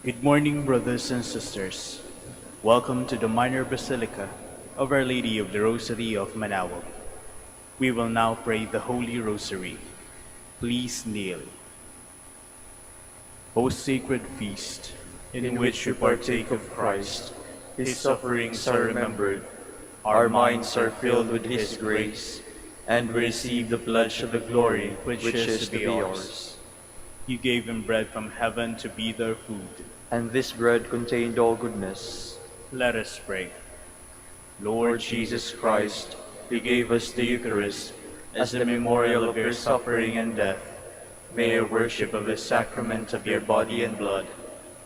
Good morning, brothers and sisters. Welcome to the Minor Basilica of Our Lady of the Rosary of Manaoag. We will now pray the Holy Rosary. Please kneel. O sacred feast, in which we partake of Christ, His sufferings are remembered, our minds are filled with His grace, and we receive the pledge of the glory which is to be ours. You gave Him bread from heaven to be their food. And this bread contained all goodness. Let us pray. Lord Jesus Christ, you gave us the Eucharist as the memorial of your suffering and death. May our worship of the sacrament of your body and blood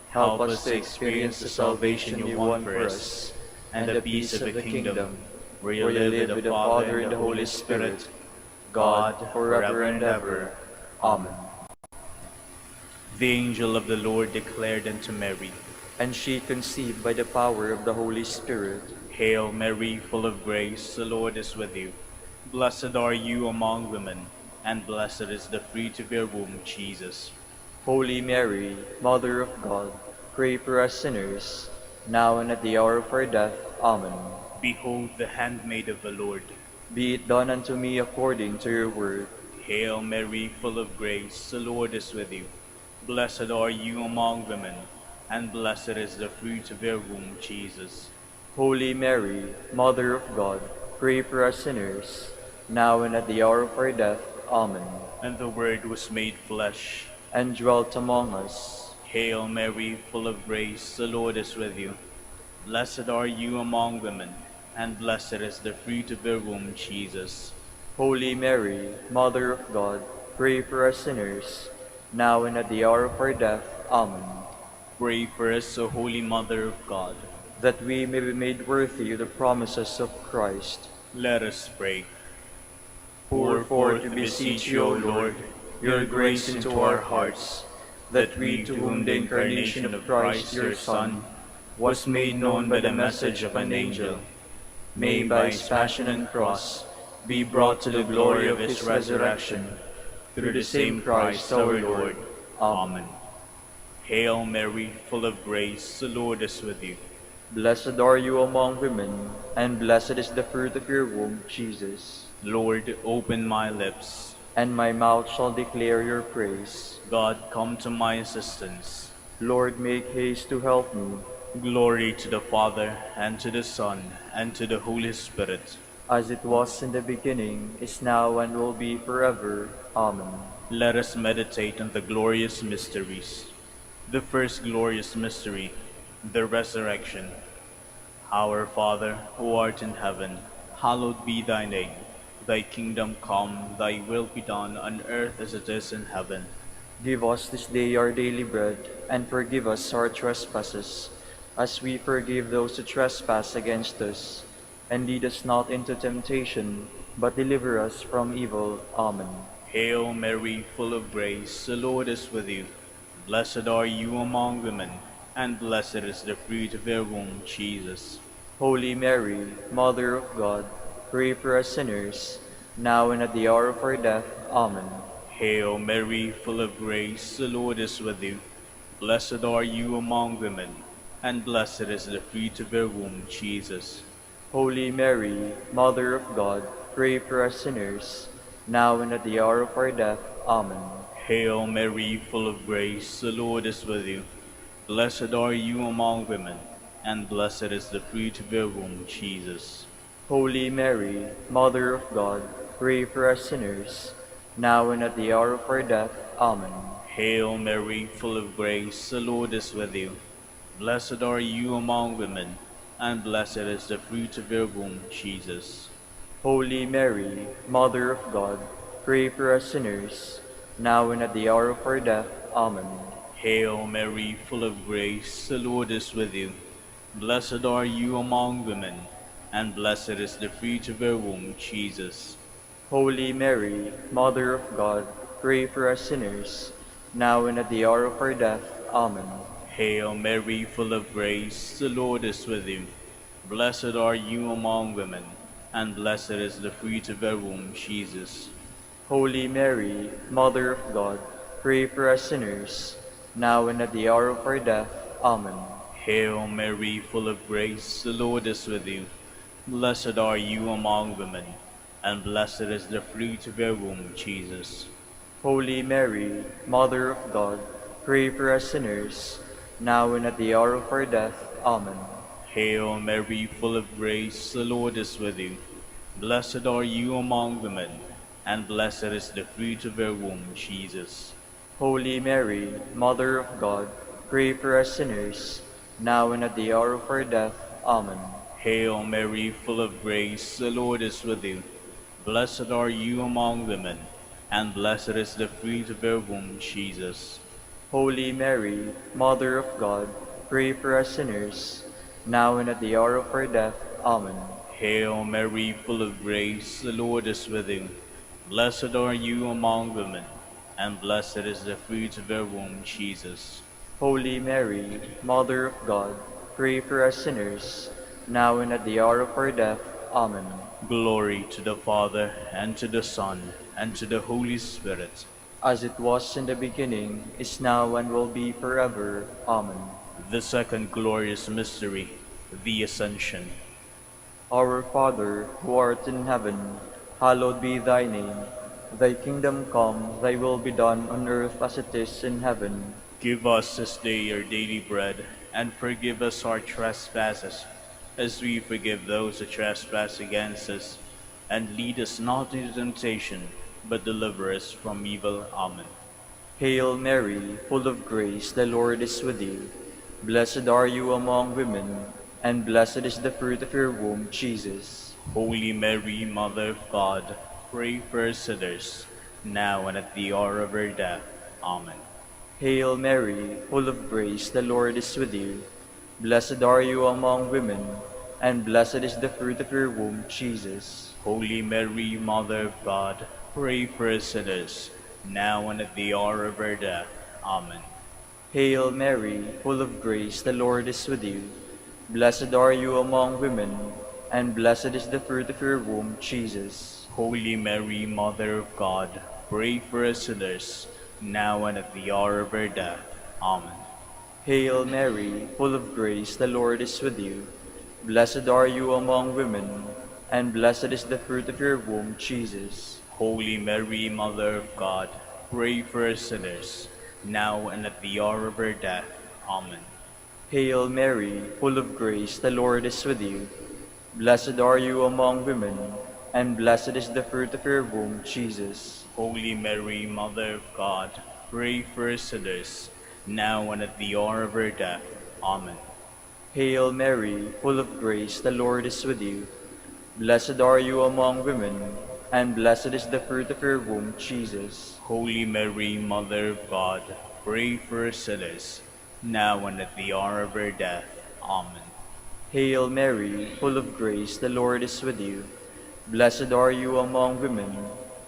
help us to experience the salvation you won for us and the peace of the kingdom, where you live with the Father and the Holy Spirit, God, forever and ever. Amen. The angel of the Lord declared unto Mary, And she conceived by the power of the Holy Spirit. Hail Mary, full of grace, the Lord is with you. Blessed are you among women, and blessed is the fruit of your womb, Jesus. Holy Mary, Mother of God, pray for us sinners, now and at the hour of our death. Amen. Behold the handmaid of the Lord. Be it done unto me according to your word. Hail Mary, full of grace, the Lord is with you. Blessed are you among women, and blessed is the fruit of your womb, Jesus. Holy Mary, Mother of God, pray for us sinners, now and at the hour of our death. Amen. And the Word was made flesh, and dwelt among us. Hail Mary, full of grace, the Lord is with you. Blessed are you among women, and blessed is the fruit of your womb, Jesus. Holy Mary, Mother of God, pray for us sinners, now and at the hour of our death. Amen. Pray for us, O Holy Mother of God, that we may be made worthy of the promises of Christ. Let us pray. Pour forth, we beseech you, O Lord, your grace into our hearts, that we, to whom the incarnation of Christ, your Son, was made known by the message of an angel, may by his passion and cross be brought to the glory of his resurrection, through the same Christ our Lord. Amen. Hail Mary, full of grace, the Lord is with you. Blessed are you among women, and blessed is the fruit of your womb, Jesus. Lord, open my lips, and my mouth shall declare your praise. God, come to my assistance. Lord, make haste to help me. Glory to the Father, and to the Son, and to the Holy Spirit. As it was in the beginning, is now, and will be forever. Amen. Let us meditate on the glorious mysteries. The first glorious mystery, the Resurrection. Our Father, who art in heaven, hallowed be thy name. Thy kingdom come, thy will be done on earth as it is in heaven. Give us this day our daily bread, and forgive us our trespasses, as we forgive those who trespass against us. And lead us not into temptation, but deliver us from evil. Amen. Hail Mary, full of grace, the Lord is with you. Blessed are you among women, and blessed is the fruit of your womb, Jesus. Holy Mary, Mother of God, pray for us sinners, now and at the hour of our death. Amen. Hail Mary, full of grace, the Lord is with you. Blessed are you among women, and blessed is the fruit of your womb, Jesus. Holy Mary, Mother of God, pray for us sinners, now and at the hour of our death. Amen. Hail Mary, full of grace, the Lord is with you. Blessed are you among women, and blessed is the fruit of your womb, Jesus. Holy Mary, Mother of God, pray for us sinners, now and at the hour of our death. Amen. Hail Mary, full of grace, the Lord is with you. Blessed are you among women, and blessed is the fruit of your womb, Jesus. Holy Mary, Mother of God, pray for us sinners, now and at the hour of our death. Amen. Hail Mary, full of grace, the Lord is with you. Blessed are you among women, and blessed is the fruit of your womb, Jesus. Holy Mary, Mother of God, pray for us sinners, now and at the hour of our death. Amen. Hail Mary, full of grace, the Lord is with you. Blessed are you among women, and blessed is the fruit of your womb, Jesus. Holy Mary, Mother of God, pray for us sinners, now and at the hour of our death. Amen. Hail Mary, full of grace, the Lord is with you. Blessed are you among women, and blessed is the fruit of your womb, Jesus. Holy Mary, Mother of God, pray for us sinners, now and at the hour of our death. Amen. Hail Mary, full of grace, the Lord is with you. Blessed are you among women, and blessed is the fruit of your womb, Jesus. Holy Mary, Mother of God, pray for us sinners, now and at the hour of our death. Amen. Hail Mary, full of grace, the Lord is with you. Blessed are you among women, and blessed is the fruit of your womb, Jesus. Holy Mary, Mother of God, pray for us sinners, now and at the hour of our death. Amen. Hail Mary, full of grace, the Lord is with you. Blessed are you among women, and blessed is the fruit of your womb, Jesus. Holy Mary, Mother of God, pray for us sinners, now and at the hour of our death. Amen. Glory to the Father, and to the Son, and to the Holy Spirit. As it was in the beginning, is now, and will be forever. Amen. The second glorious mystery, the Ascension. Our Father, who art in heaven, hallowed be thy name. Thy kingdom come, thy will be done on earth as it is in heaven. Give us this day our daily bread, and forgive us our trespasses, as we forgive those who trespass against us. And lead us not into temptation, but deliver us from evil. Amen. Hail Mary, full of grace, the Lord is with you. Blessed are you among women, and blessed is the fruit of your womb, Jesus. Holy Mary, Mother of God, pray for us sinners, now and at the hour of our death. Amen. Hail Mary, full of grace, the Lord is with you. Blessed are you among women, and blessed is the fruit of your womb, Jesus. Holy Mary, Mother of God, pray for us sinners, now and at the hour of our death. Amen. Hail Mary, full of grace, the Lord is with you. Blessed are you among women, and blessed is the fruit of your womb, Jesus. Holy Mary, Mother of God, pray for us sinners, now and at the hour of our death. Amen. Hail Mary, full of grace, the Lord is with you. Blessed are you among women, and blessed is the fruit of your womb, Jesus. Holy Mary, Mother of God, pray for us sinners, now and at the hour of our death. Amen. Hail Mary, full of grace, the Lord is with you. Blessed are you among women, and blessed is the fruit of your womb, Jesus. Holy Mary, Mother of God, pray for us sinners, now and at the hour of our death. Amen. Hail Mary, full of grace, the Lord is with you. Blessed are you among women, and blessed is the fruit of your womb, Jesus. Holy Mary, Mother of God, pray for us sinners, now and at the hour of our death. Amen. Hail Mary, full of grace, the Lord is with you. Blessed are you among women,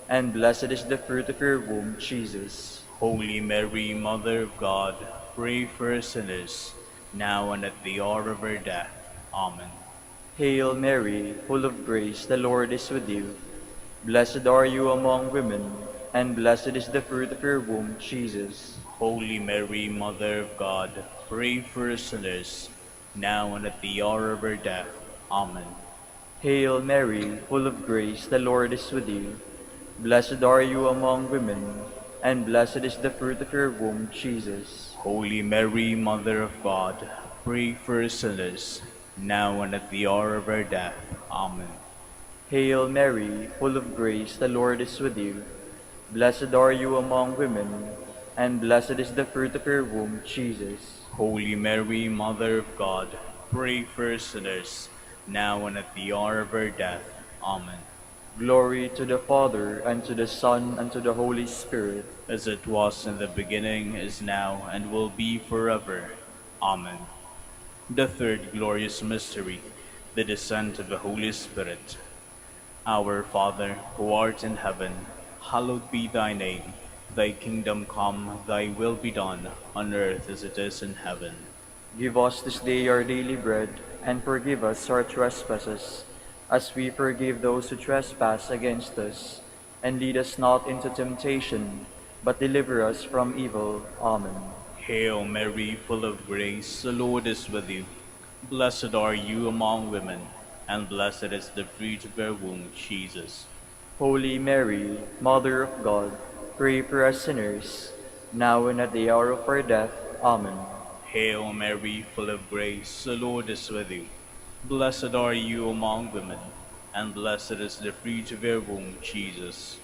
and blessed is the fruit of your womb, Jesus. Holy Mary, Mother of God, pray for us sinners, now and at the hour of our death. Amen. Hail Mary, full of grace, the Lord is with you. Blessed are you among women, and blessed is the fruit of your womb, Jesus. Holy Mary, Mother of God, pray for us sinners, now and at the hour of our death. Amen. Hail Mary, full of grace, the Lord is with you. Blessed are you among women, and blessed is the fruit of your womb, Jesus. Holy Mary, Mother of God, pray for us sinners, now and at the hour of our death. Amen. Hail Mary, full of grace, the Lord is with you. Blessed are you among women, and blessed is the fruit of your womb, Jesus. Holy Mary, Mother of God, pray for us sinners, now and at the hour of our death. Amen. Glory to the Father, and to the Son, and to the Holy Spirit. As it was in the beginning, is now, and will be forever. Amen. The third glorious mystery, the descent of the Holy Spirit. Our Father, who art in heaven, hallowed be thy name. Thy kingdom come, thy will be done, on earth as it is in heaven. Give us this day our daily bread, and forgive us our trespasses, as we forgive those who trespass against us. And lead us not into temptation, but deliver us from evil. Amen. Hail Mary, full of grace, the Lord is with you. Blessed are you among women, and blessed is the fruit of your womb, Jesus. Holy Mary, Mother of God, pray for us sinners, now and at the hour of our death. Amen. Hail Mary, full of grace, the Lord is with you. Blessed are you among women, and blessed is the fruit of your womb, Jesus.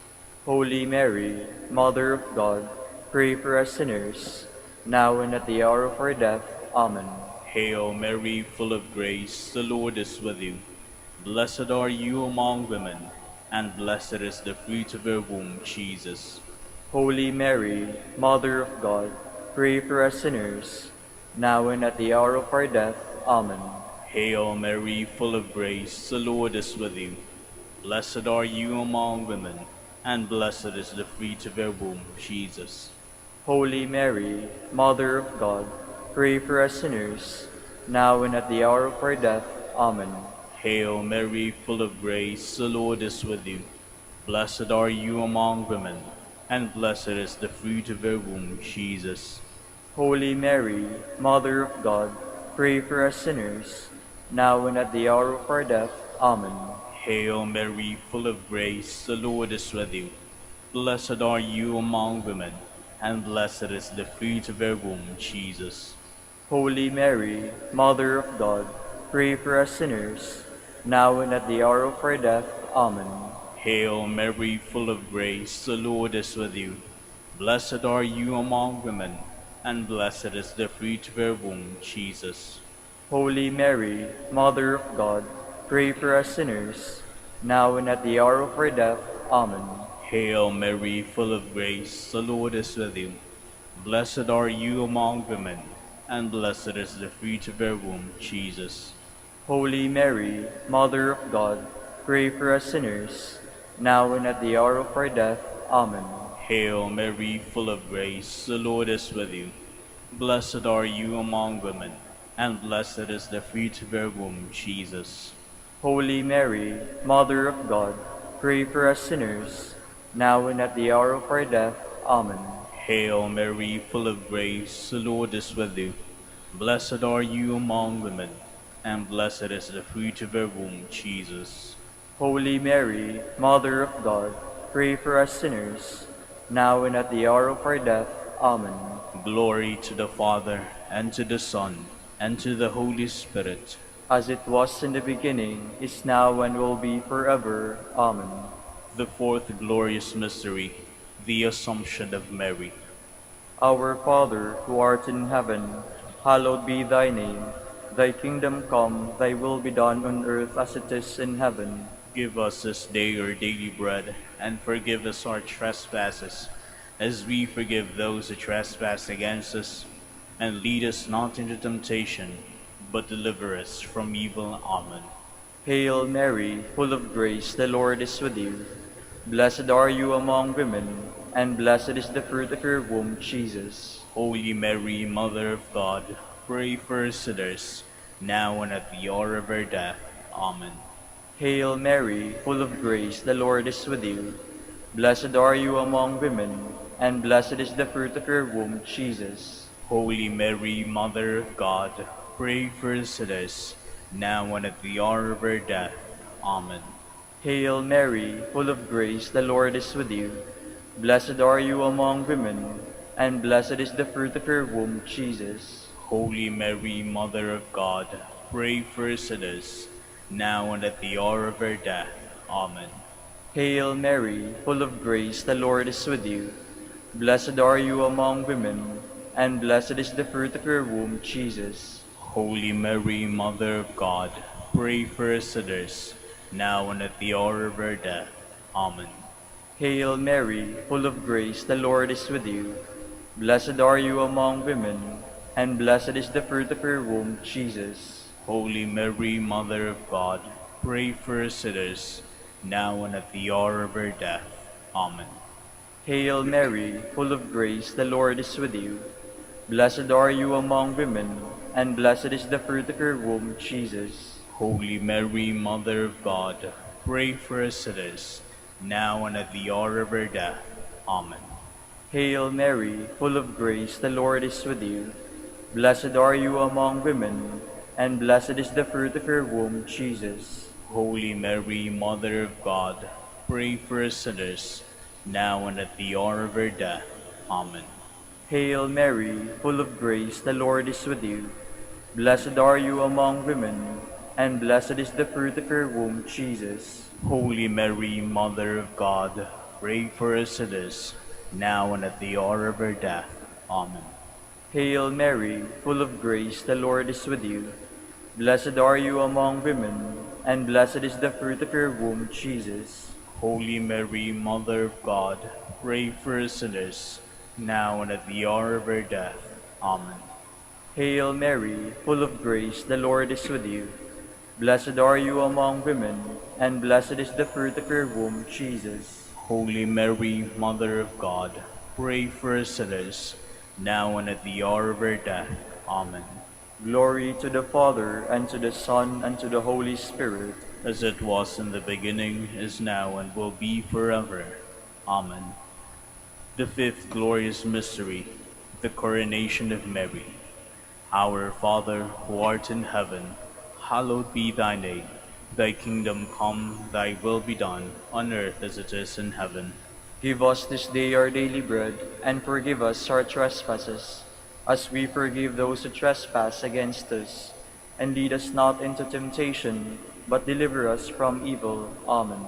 Holy Mary, Mother of God, pray for us sinners, now and at the hour of our death. Amen. Hail Mary, full of grace, the Lord is with you. Blessed are you among women, and blessed is the fruit of your womb, Jesus. Holy Mary, Mother of God, pray for us sinners, now and at the hour of our death. Amen. Hail Mary, full of grace, the Lord is with you. Blessed are you among women, and blessed is the fruit of your womb, Jesus. Holy Mary, Mother of God, pray for us sinners, now and at the hour of our death. Amen. Hail Mary, full of grace, the Lord is with you. Blessed are you among women, and blessed is the fruit of your womb, Jesus. Holy Mary, Mother of God, pray for us sinners, now and at the hour of our death. Amen. Hail Mary, full of grace, the Lord is with you. Blessed are you among women, and blessed is the fruit of your womb, Jesus. Holy Mary, Mother of God, pray for us sinners, now and at the hour of our death. Amen. Hail Mary, full of grace, the Lord is with you. Blessed are you among women, and blessed is the fruit of your womb, Jesus. Holy Mary, Mother of God, pray for us sinners, now and at the hour of our death. Amen. Hail Mary, full of grace, the Lord is with you. Blessed are you among women, and blessed is the fruit of your womb, Jesus. Holy Mary, Mother of God, pray for us sinners, now and at the hour of our death. Amen. Hail Mary, full of grace, the Lord is with you. Blessed are you among women, and blessed is the fruit of your womb, Jesus. Holy Mary, Mother of God, pray for us sinners, now and at the hour of our death. Amen. Hail Mary, full of grace, the Lord is with you. Blessed are you among women, and blessed is the fruit of your womb, Jesus. Holy Mary, Mother of God, pray for us sinners, now and at the hour of our death. Amen. Glory to the Father, and to the Son, and to the Holy Spirit. As it was in the beginning, is now, and will be forever. Amen. The fourth glorious mystery, the Assumption of Mary. Our Father, who art in heaven, hallowed be thy name. Thy kingdom come, thy will be done on earth as it is in heaven. Give us this day our daily bread, and forgive us our trespasses, as we forgive those who trespass against us. And lead us not into temptation, but deliver us from evil. Amen. Hail Mary, full of grace, the Lord is with you. Blessed are you among women, and blessed is the fruit of your womb, Jesus. Holy Mary, Mother of God, pray for us sinners, now and at the hour of our death. Amen. Hail Mary, full of grace, the Lord is with you. Blessed are you among women, and blessed is the fruit of your womb, Jesus. Holy Mary, Mother of God, pray for us sinners, now and at the hour of our death. Amen. Hail Mary, full of grace, the Lord is with you. Blessed are you among women, and blessed is the fruit of your womb, Jesus. Holy Mary, Mother of God, pray for us sinners, now and at the hour of our death. Amen. Hail Mary, full of grace, the Lord is with you. Blessed are you among women, and blessed is the fruit of your womb, Jesus. Holy Mary, Mother of God, pray for us sinners, now and at the hour of our death. Amen. Hail Mary, full of grace, the Lord is with you. Blessed are you among women, and blessed is the fruit of your womb, Jesus. Holy Mary, Mother of God, pray for us sinners, now and at the hour of our death. Amen. Hail Mary, full of grace, the Lord is with you. Blessed are you among women, and blessed is the fruit of your womb, Jesus. Holy Mary, Mother of God, pray for us sinners, now and at the hour of our death. Amen. Hail Mary, full of grace, the Lord is with you. Blessed are you among women, and blessed is the fruit of your womb, Jesus. Holy Mary, Mother of God, pray for us sinners, now and at the hour of our death. Amen. Hail Mary, full of grace, the Lord is with you. Blessed are you among women, and blessed is the fruit of your womb, Jesus. Holy Mary, Mother of God, pray for us sinners, now and at the hour of our death. Amen. Hail Mary, full of grace, the Lord is with you. Blessed are you among women, and blessed is the fruit of your womb, Jesus. Holy Mary, Mother of God, pray for us sinners, now and at the hour of our death. Amen. Hail Mary, full of grace, the Lord is with you. Blessed are you among women, and blessed is the fruit of your womb, Jesus. Holy Mary, Mother of God, pray for us sinners, now and at the hour of our death. Amen. Glory to the Father, and to the Son, and to the Holy Spirit. As it was in the beginning, is now, and will be forever. Amen. The fifth glorious mystery, the coronation of Mary. Our Father, who art in heaven, hallowed be thy name. Thy kingdom come, thy will be done, on earth as it is in heaven. Give us this day our daily bread, and forgive us our trespasses, as we forgive those who trespass against us. And lead us not into temptation, but deliver us from evil. Amen.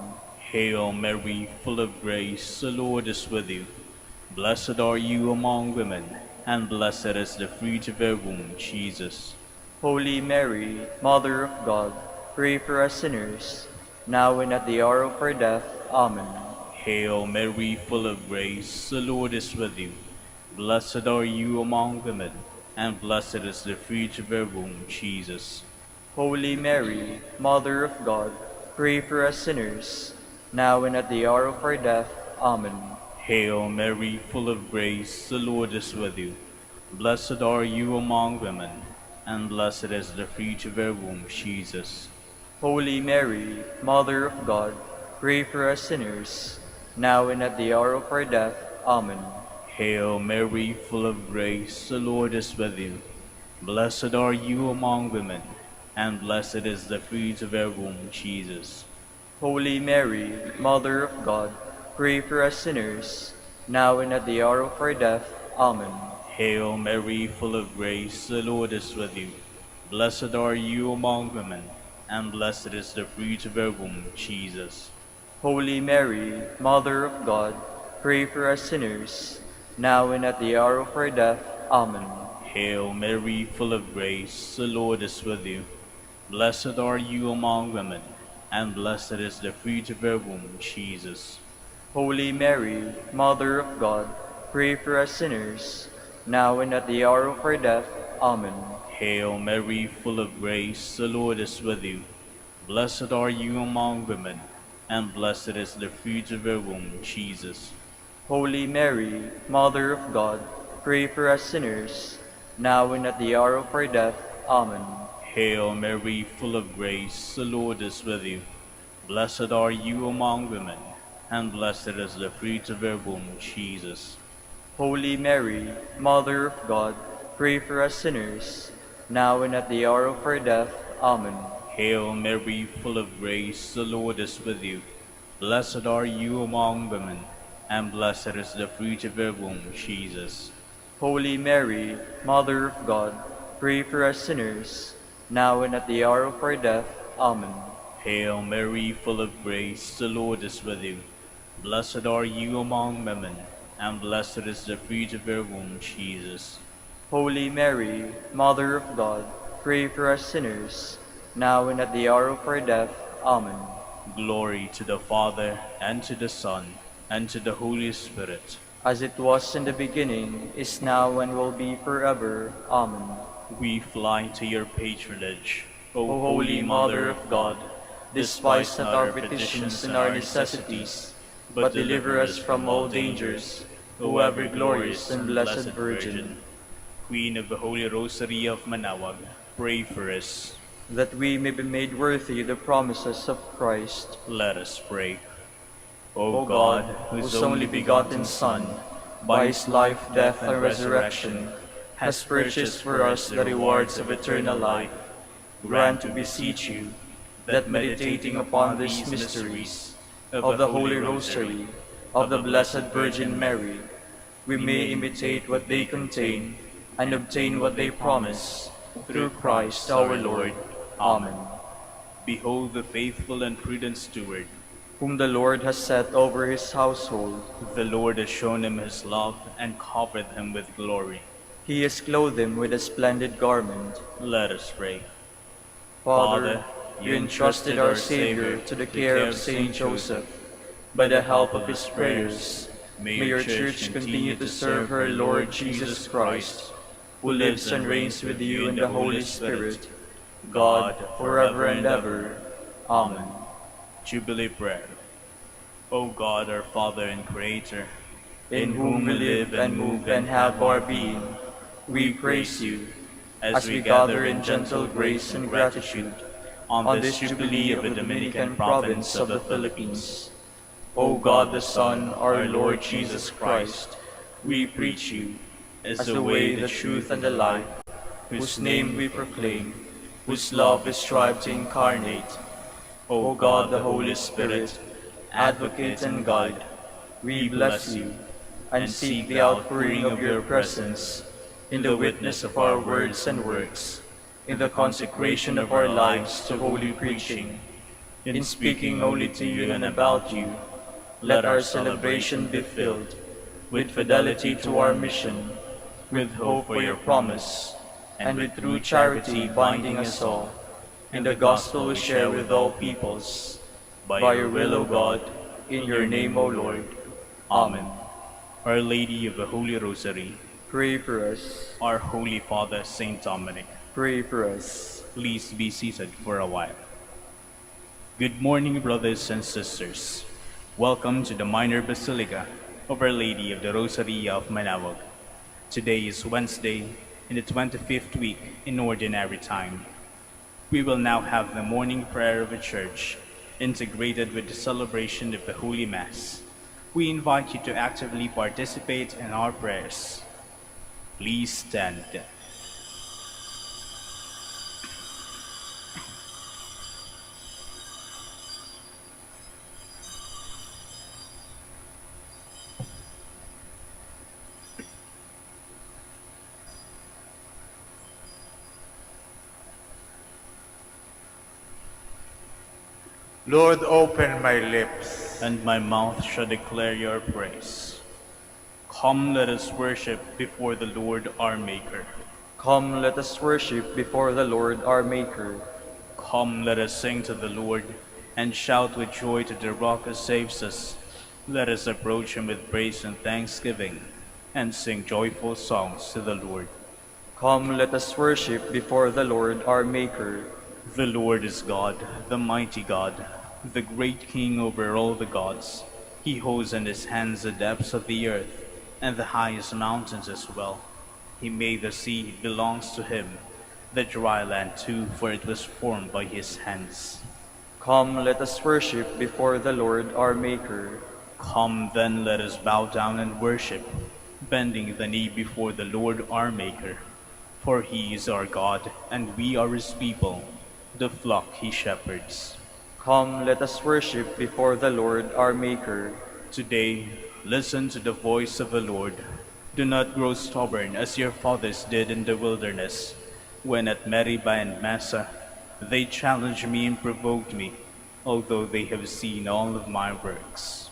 Hail Mary, full of grace, the Lord is with you. Blessed are you among women, and blessed is the fruit of your womb, Jesus. Holy Mary, Mother of God, pray for us sinners, now and at the hour of our death. Amen. Hail Mary, full of grace, the Lord is with you. Blessed are you among women, and blessed is the fruit of your womb, Jesus. Holy Mary, Mother of God, pray for us sinners, now and at the hour of our death. Amen. Hail Mary, full of grace, the Lord is with you. Blessed are you among women, and blessed is the fruit of your womb, Jesus. Holy Mary, Mother of God, pray for us sinners, now and at the hour of our death. Amen. Hail Mary, full of grace, the Lord is with you. Blessed are you among women, and blessed is the fruit of your womb, Jesus. Holy Mary, Mother of God, pray for us sinners, now and at the hour of our death. Amen. Hail Mary, full of grace, the Lord is with you. Blessed are you among women, and blessed is the fruit of your womb, Jesus. Holy Mary, Mother of God, pray for us sinners, now and at the hour of our death. Amen. Hail Mary, full of grace, the Lord is with you. Blessed are you among women, and blessed is the fruit of your womb, Jesus. Holy Mary, Mother of God, pray for us sinners, now and at the hour of our death. Amen. Hail Mary, full of grace, the Lord is with you. Blessed are you among women, and blessed is the fruit of your womb, Jesus. Holy Mary, Mother of God, pray for us sinners, now and at the hour of our death. Amen. Hail Mary, full of grace, the Lord is with you. Blessed are you among women, and blessed is the fruit of your womb, Jesus. Holy Mary, Mother of God, pray for us sinners, now and at the hour of our death. Amen. Hail Mary, full of grace, the Lord is with you. Blessed are you among women, and blessed is the fruit of your womb, Jesus. Holy Mary, Mother of God, pray for us sinners, now and at the hour of our death. Amen. Hail Mary, full of grace, the Lord is with you. Blessed are you among women, and blessed is the fruit of your womb, Jesus. Holy Mary, Mother of God, pray for us sinners, now and at the hour of our death. Amen. Glory to the Father, and to the Son, and to the Holy Spirit. As it was in the beginning, is now, and will be forever. Amen. We fly to your patronage, O O Holy Mother of God, despise not our petitions and our necessities, but deliver us from all dangers, O ever glorious and blessed Virgin. Queen of the Holy Rosary of Manaoag, pray for us. That we may be made worthy the promises of Christ. Let us pray. O God, whose only begotten Son, by his life, death, and resurrection, has purchased for us the rewards of eternal life, grant, we beseech you, that meditating upon these mysteries of the Holy Rosary of the Blessed Virgin Mary, we may imitate what they contain and obtain what they promise, through Christ our Lord. Amen. Behold the faithful and prudent steward. Whom the Lord has set over his household, The Lord has shown him his love and covered him with glory. he has clothed him with a splendid garment. Let us pray. Father, you entrusted our Savior to the care of Saint Joseph. By the help of his prayers, may your Church continue to serve her Lord Jesus Christ, who lives and reigns with you in the Holy Spirit, God, forever and ever. Amen. Jubilee Prayer. O God, our Father and Creator, In whom we live and move and have our being, we praise you, as we gather in gentle grace and gratitude on this Jubilee of the Dominican province of the Philippines. O God the Son, our Lord Jesus Christ, we preach you as the way, the truth, and the life, whose name we proclaim, whose love we strive to incarnate. O God, the Holy Spirit, advocate and guide, we bless you and seek the outpouring of your presence in the witness of our words and works, in the consecration of our lives to holy preaching, in speaking only to you and about you. Let our celebration be filled with fidelity to our mission, with hope for your promise, and with true charity binding us all in the gospel we share with all peoples. By your will, O God, in your name, O Lord. Amen. Our Lady of the Holy Rosary, Pray for us. our Holy Father, Saint Dominic, Pray for us. please be seated for a while. Good morning, brothers and sisters. Welcome to the Minor Basilica of Our Lady of the Rosary of Manaoag. Today is Wednesday in the 25th week in Ordinary Time. We will now have the morning prayer of the Church, integrated with the celebration of the Holy Mass. We invite you to actively participate in our prayers. Please stand. Lord, open my lips. And my mouth shall declare your praise. Come, let us worship before the Lord our Maker. Come, let us worship before the Lord our Maker. Come, let us sing to the Lord, and shout with joy to the Rock who saves us. Let us approach him with praise and thanksgiving, and sing joyful songs to the Lord. Come, let us worship before the Lord our Maker. The Lord is God, the mighty God, the great King over all the gods. He holds in his hands the depths of the earth, and the highest mountains as well. He made the sea, it belongs to him, the dry land too, for it was formed by his hands. Come, let us worship before the Lord our Maker. Come then, let us bow down and worship, bending the knee before the Lord our Maker. For he is our God, and we are his people, the flock he shepherds. Come, let us worship before the Lord our Maker. Today, listen to the voice of the Lord. Do not grow stubborn as your fathers did in the wilderness, when at Meribah and Massa they challenged me and provoked me, although they have seen all of my works.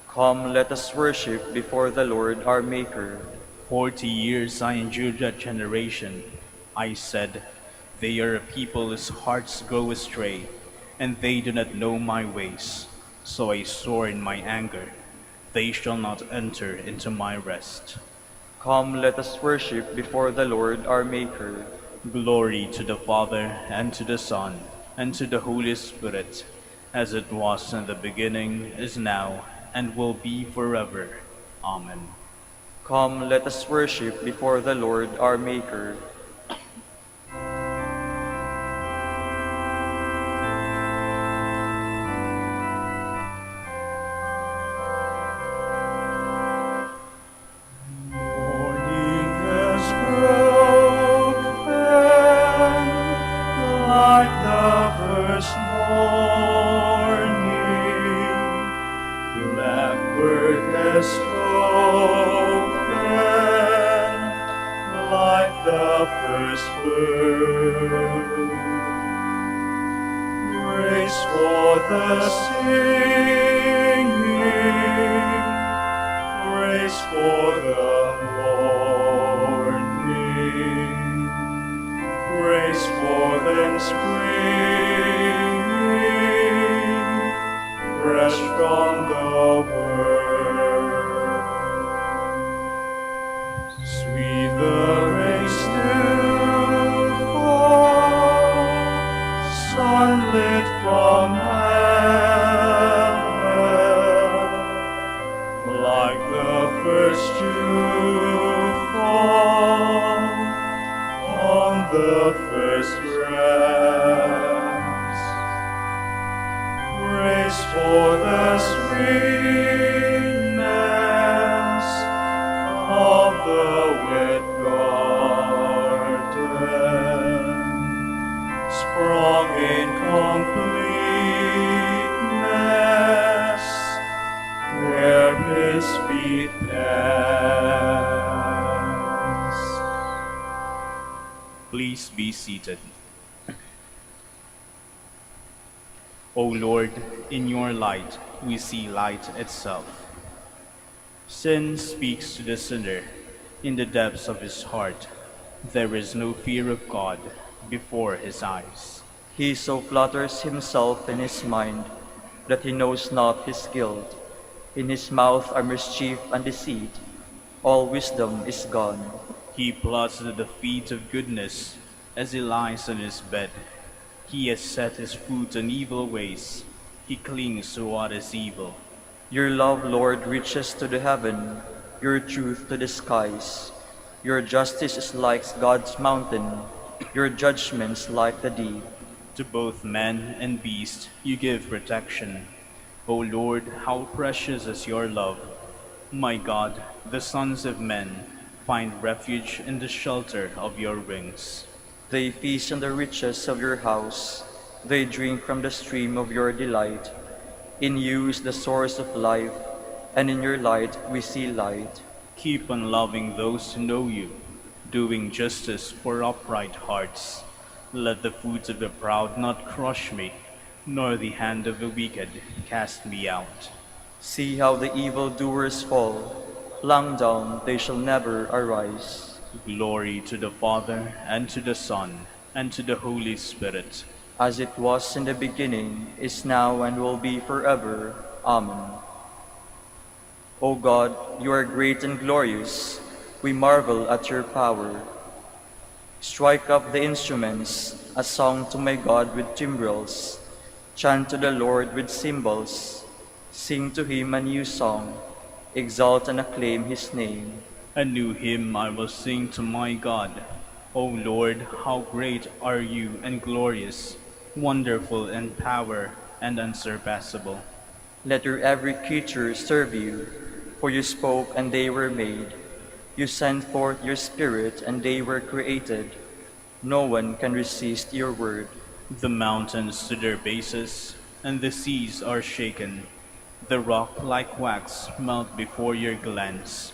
Come, let us worship before the Lord our Maker. 40 years I endured that generation. I said, they are a people whose hearts go astray, and they do not know my ways. So I swore in my anger, they shall not enter into my rest. Come, let us worship before the Lord our Maker. Glory to the Father, and to the Son, and to the Holy Spirit, as it was in the beginning, is now, and will be forever. Amen. Come, let us worship before the Lord our Maker. first morning, blackbird has spoken like the first bird. Praise for the singing, praise for the morning, praise for them springing fresh from the word. Sweet the rays still fall, sunlit from heaven, like the first dew fall on the first grass. Praise for the sweetness of the wet garden, sprung in completeness where his feet pass. Please be seated. O Lord, in your light we see light itself. Sin speaks to the sinner in the depths of his heart. There is no fear of God before his eyes. He so flatters himself in his mind that he knows not his guilt. In his mouth are mischief and deceit. All wisdom is gone. He plots the feet of goodness as he lies on his bed. He has set his foot on evil ways. He clings to what is evil. Your love, Lord, reaches to the heaven, your truth to the skies. Your justice is like God's mountain, your judgments like the deep. To both man and beast you give protection. O Lord, how precious is your love. My God, the sons of men find refuge in the shelter of your wings. They feast on the riches of your house. They drink from the stream of your delight. In you is the source of life, and in your light we see light. Keep on loving those who know you, doing justice for upright hearts. Let the foot of the proud not crush me, nor the hand of the wicked cast me out. See how the evildoers fall. Flung down, they shall never arise. Glory to the Father, and to the Son, and to the Holy Spirit. As it was in the beginning, is now, and will be forever. Amen. O God, you are great and glorious. We marvel at your power. Strike up the instruments, a song to my God with timbrels. Chant to the Lord with cymbals. Sing to him a new song. Exalt and acclaim his name. A new hymn I will sing to my God. O Lord, how great are you and glorious, wonderful in power and unsurpassable. Let your every creature serve you, for you spoke and they were made. You sent forth your Spirit and they were created. No one can resist your word. The mountains to their bases, and the seas are shaken. The rock like wax melt before your glance.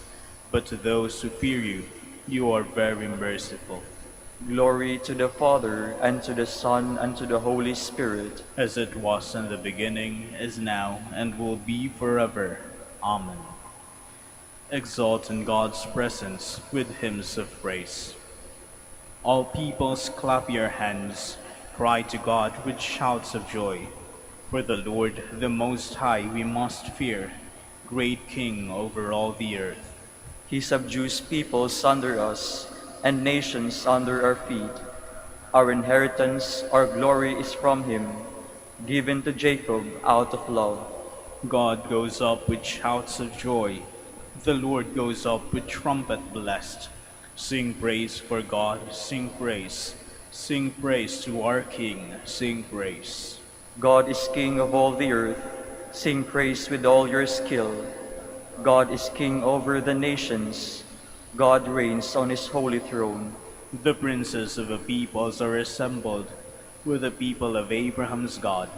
But to those who fear you, you are very merciful. Glory to the Father, and to the Son, and to the Holy Spirit. As it was in the beginning, is now, and will be forever. Amen. Exalt in God's presence with hymns of praise. All peoples clap your hands, cry to God with shouts of joy. For the Lord, the Most High, we must fear, great King over all the earth. He subdues peoples under us, and nations under our feet. Our inheritance, our glory is from him, given to Jacob out of love. God goes up with shouts of joy. The Lord goes up with trumpet blessed. Sing praise for God, sing praise. Sing praise to our King, sing praise. God is King of all the earth. Sing praise with all your skill. God is King over the nations. God reigns on his holy throne. The princes of the peoples are assembled. We're the people of Abraham's God.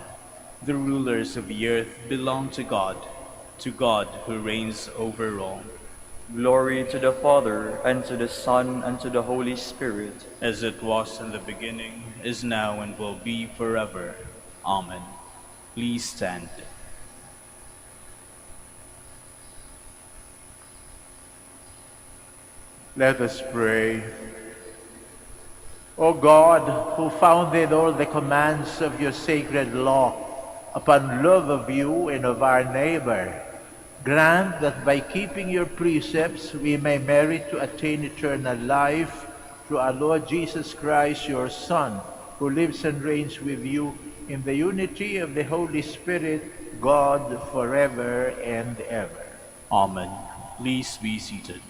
The rulers of the earth belong to God who reigns over all. Glory to the Father, and to the Son, and to the Holy Spirit. As it was in the beginning, is now, and will be forever. Amen. Please stand. Let us pray. O God, who founded all the commands of your sacred law upon love of you and of our neighbor, grant that by keeping your precepts we may merit to attain eternal life through our Lord Jesus Christ, your Son, who lives and reigns with you in the unity of the Holy Spirit, God, forever and ever. Amen. Please be seated.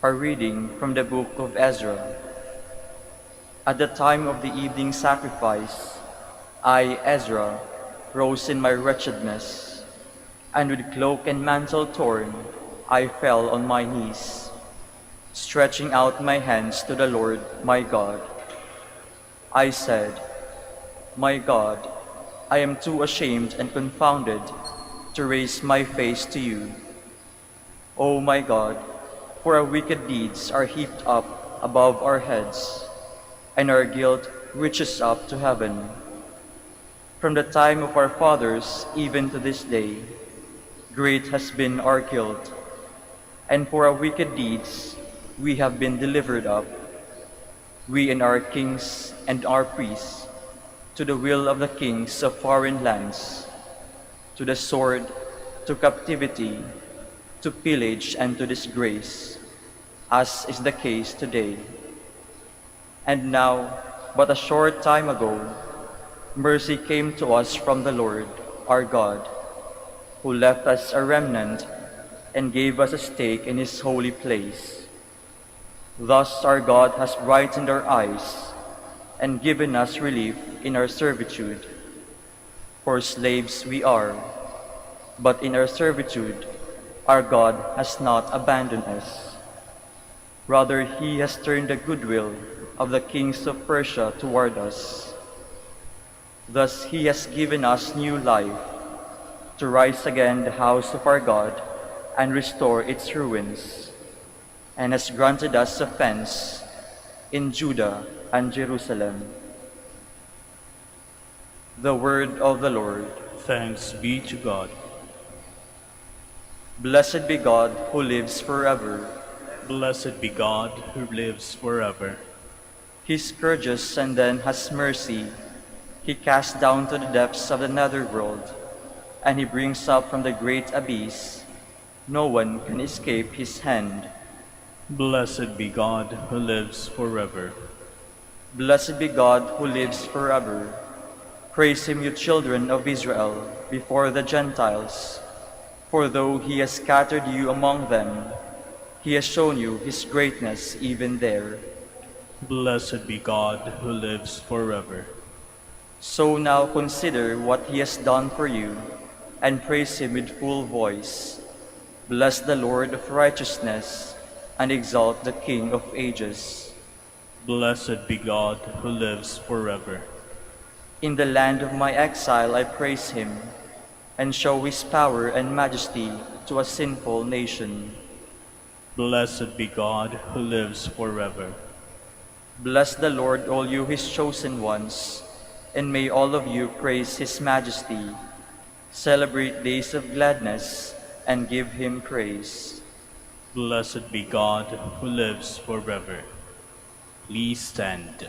A reading from the book of Ezra. At the time of the evening sacrifice, I, Ezra, rose in my wretchedness, and with cloak and mantle torn, I fell on my knees, stretching out my hands to the Lord my God. I said, "My God, I am too ashamed and confounded to raise my face to you. O my God, for our wicked deeds are heaped up above our heads, and our guilt reaches up to heaven. From the time of our fathers even to this day, great has been our guilt, and for our wicked deeds we have been delivered up, we and our kings and our priests, to the will of the kings of foreign lands, to the sword, to captivity, to pillage, and to disgrace, as is the case today. And now, but a short time ago, mercy came to us from the Lord, our God, who left us a remnant and gave us a stake in his holy place. Thus our God has brightened our eyes and given us relief in our servitude. For slaves we are, but in our servitude our God has not abandoned us. Rather, he has turned the goodwill of the kings of Persia toward us. Thus he has given us new life, to rise again the house of our God and restore its ruins, and has granted us a fence in Judah and Jerusalem. The word of the Lord. Thanks be to God. Blessed be God who lives forever. Blessed be God who lives forever. He scourges and then has mercy. He casts down to the depths of the netherworld, and he brings up from the great abyss. No one can escape his hand. Blessed be God who lives forever. Blessed be God who lives forever. Praise him, you children of Israel, before the Gentiles. For though he has scattered you among them, he has shown you his greatness even there. Blessed be God who lives forever. So now consider what he has done for you, and praise him with full voice. Bless the Lord of righteousness, and exalt the King of ages. Blessed be God who lives forever. In the land of my exile I praise him, and show his power and majesty to a sinful nation. Blessed be God who lives forever. Bless the Lord, all you his chosen ones, and may all of you praise his majesty. Celebrate days of gladness, and give him praise. Blessed be God who lives forever. Please stand.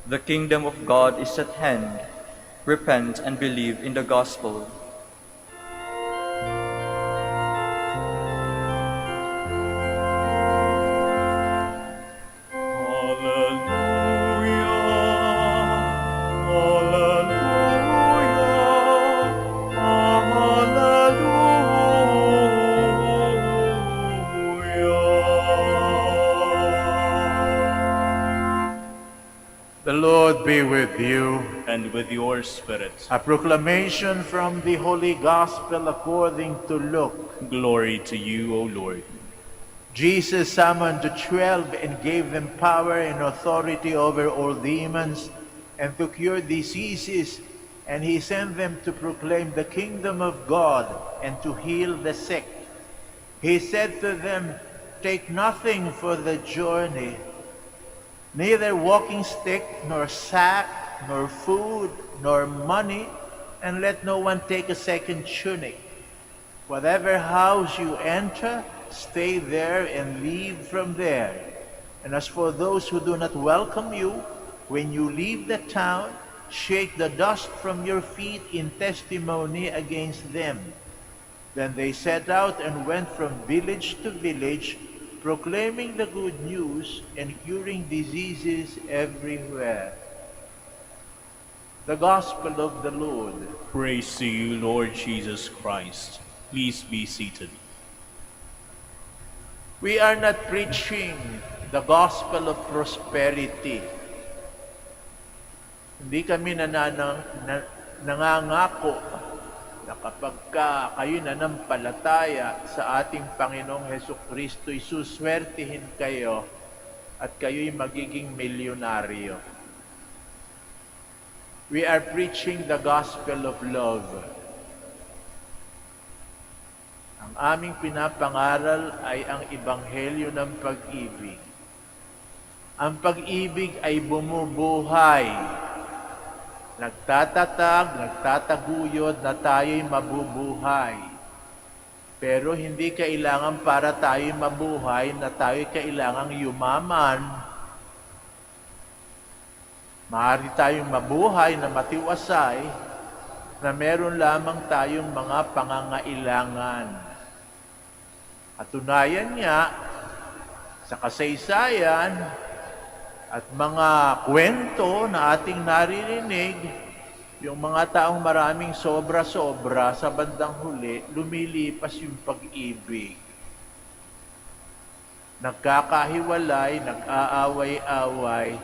The kingdom of God is at hand. Repent and believe in the gospel. Alleluia, alleluia, The Lord be with you. and with your spirit. A proclamation from the Holy Gospel according to Luke. Glory to you, O Lord. Jesus summoned the 12 and gave them power and authority over all demons and to cure diseases, and he sent them to proclaim the kingdom of God and to heal the sick. He said to them, "Take nothing for the journey, neither walking stick, nor sack, nor food, nor money, and let no one take a second tunic. Whatever house you enter, stay there and leave from there. And as for those who do not welcome you, when you leave the town, shake the dust from your feet in testimony against them." Then they set out and went from village to village, proclaiming the good news and curing diseases everywhere. The Gospel of the Lord. Praise to you, Lord Jesus Christ. Please be seated. We are not preaching the gospel of prosperity. Hindi kami nangangako na kapag kayo nanampalataya sa ating Panginoong Hesukristo, isuswertihin kayo at kayo'y magiging milyonaryo. We are preaching the gospel of love. Ang aming pinapangaral ay ang ebanghelyo ng pag-ibig. Ang pag-ibig ay bumubuhay. Nagtatatag, nagtataguyod na tayo'y mabubuhay. Pero hindi kailangan para tayo'y mabuhay na tayo'y kailangang yumaman. Maaari tayong mabuhay na matiwasay na meron lamang tayong mga pangangailangan. Katunayan niya, sa kasaysayan at mga kwento na ating naririnig, yung mga taong maraming sobra-sobra sa bandang huli, lumilipas yung pag-ibig. Nagkakahiwalay, nag-aaway-away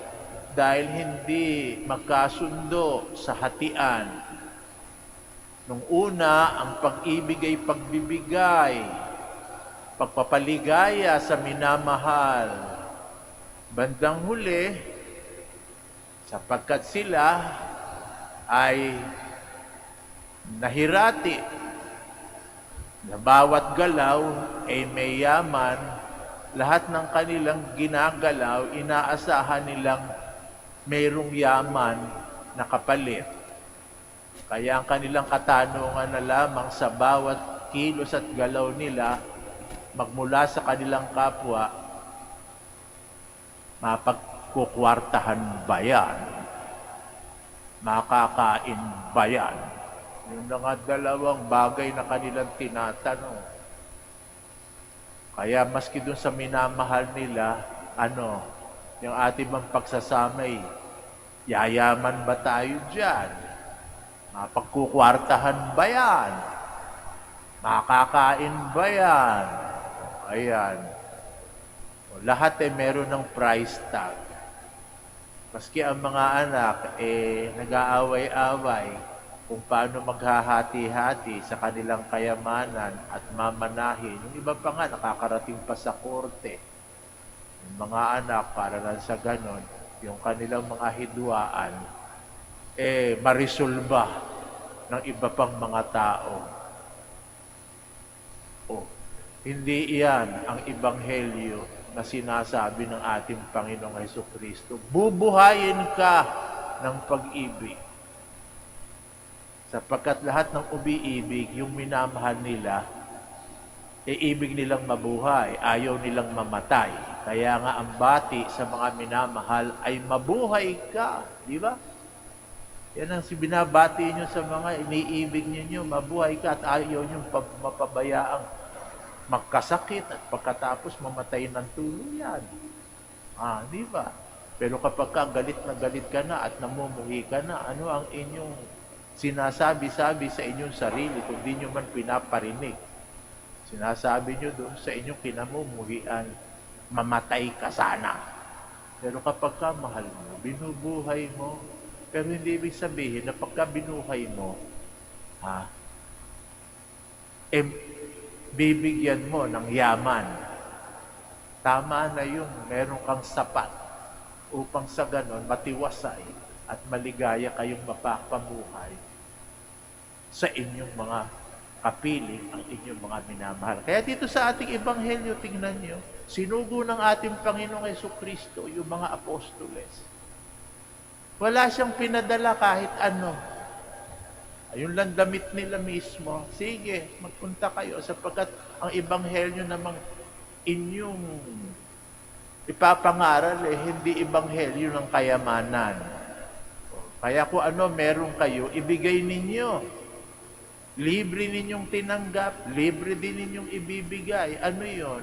dahil hindi magkasundo sa hatian. Nung una, ang pag-ibig ay pagbibigay, pagpapaligaya sa minamahal. Bandang huli, sapagkat sila ay nahirati na bawat galaw ay may yaman, lahat ng kanilang ginagalaw, inaasahan nilang mayroong yaman na kapalit. Kaya ang kanilang katanungan na lamang sa bawat kilos at galaw nila, magmula sa kanilang kapwa, mapagkukwartahan ba yan? Makakain ba yan? Yung mga dalawang bagay na kanilang tinatanong. Kaya maski dun sa minamahal nila, yung ating bang pagsasamay, yayaman ba tayo dyan? Mapagkukwartahan ba yan? Makakain ba yan? Ayan. Lahat ay meron ng price tag. Maski ang mga anak, nag-aaway-away kung paano maghahati-hati sa kanilang kayamanan at mamanahin. Yung iba pa nga, nakakarating pa sa korte. Yung mga anak, para lang sa ganon, yung kanilang mga hidwaan, marisolba ng iba pang mga tao. Hindi iyan ang ebanghelyo na sinasabi ng ating Panginoong Hesukristo. Bubuhayin ka ng pag-ibig. Sapagkat lahat ng umiibig, yung minamahal nila, ibig nilang mabuhay, ayaw nilang mamatay. Kaya nga ang bati sa mga minamahal ay mabuhay ka. Di ba? Yan ang binabati nyo sa mga iniibig ninyo, mabuhay ka at ayaw nyo mapabayaang magkasakit at pagkatapos mamatay ng tuluyan. Di ba? Pero kapag galit na galit ka na at namumuhi ka na, ano ang inyong sinasabi-sabi sa inyong sarili kung di nyo man pinaparinig? Sinasabi nyo doon sa inyong kinamumuhian, mamatay ka sana. Pero kapag ka mahal mo, binubuhay mo. Pero hindi ibig sabihin na pagka binuhay mo, ha, eh, bibigyan mo ng yaman. Tama na yung meron kang sapat upang sa ganon matiwasay at maligaya kayong mapapamuhay sa inyong mga kapiling, ang inyong mga minamahal. Kaya dito sa ating ebanghelyo, tingnan nyo, sinugo ng ating Panginoong Jesucristo yung mga apostoles. Wala siyang pinadala kahit ano. Ayun lang damit nila mismo. Sige, magpunta kayo sapagkat ang ebanghelyo namang inyong ipapangaral hindi ebanghelyo ng kayamanan. Kaya kung ano meron kayo, ibigay ninyo. Libre ninyong tinanggap, libre din ninyong ibibigay. Ano yon?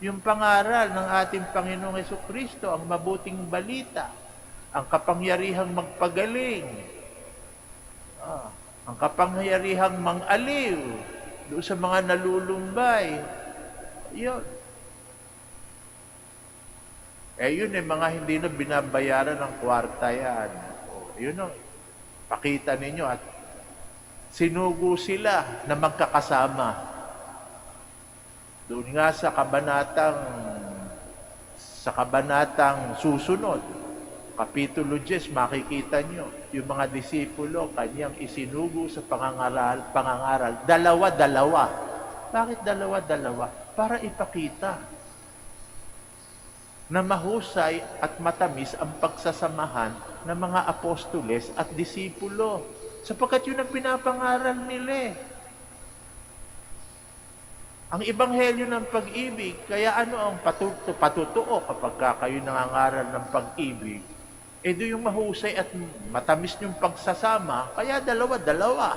Yung pangaral ng ating Panginoong Jesucristo, ang mabuting balita, ang kapangyarihang magpagaling, ang kapangyarihang mang-aliw, doon sa mga nalulumbay. Yun. Yun mga hindi na binabayaran ng kwarta yan. Yun o. Pakita ninyo at sinugo sila na magkakasama. Doon nga sa kabanatang susunod, Kapitulo 10, makikita nyo, yung mga disipulo, kanyang isinugo sa pangangaral. Dalawa-dalawa. Bakit dalawa-dalawa? Para ipakita na mahusay at matamis ang pagsasamahan ng mga apostoles at disipulo. Sapagkat yun ang pinapangaral nila. Ang ebanghelyo ng pag-ibig, kaya ano ang patutuo kapag kayo nangangaral ng pag-ibig, doon yung mahusay at matamis yung pagsasama, kaya dalawa-dalawa.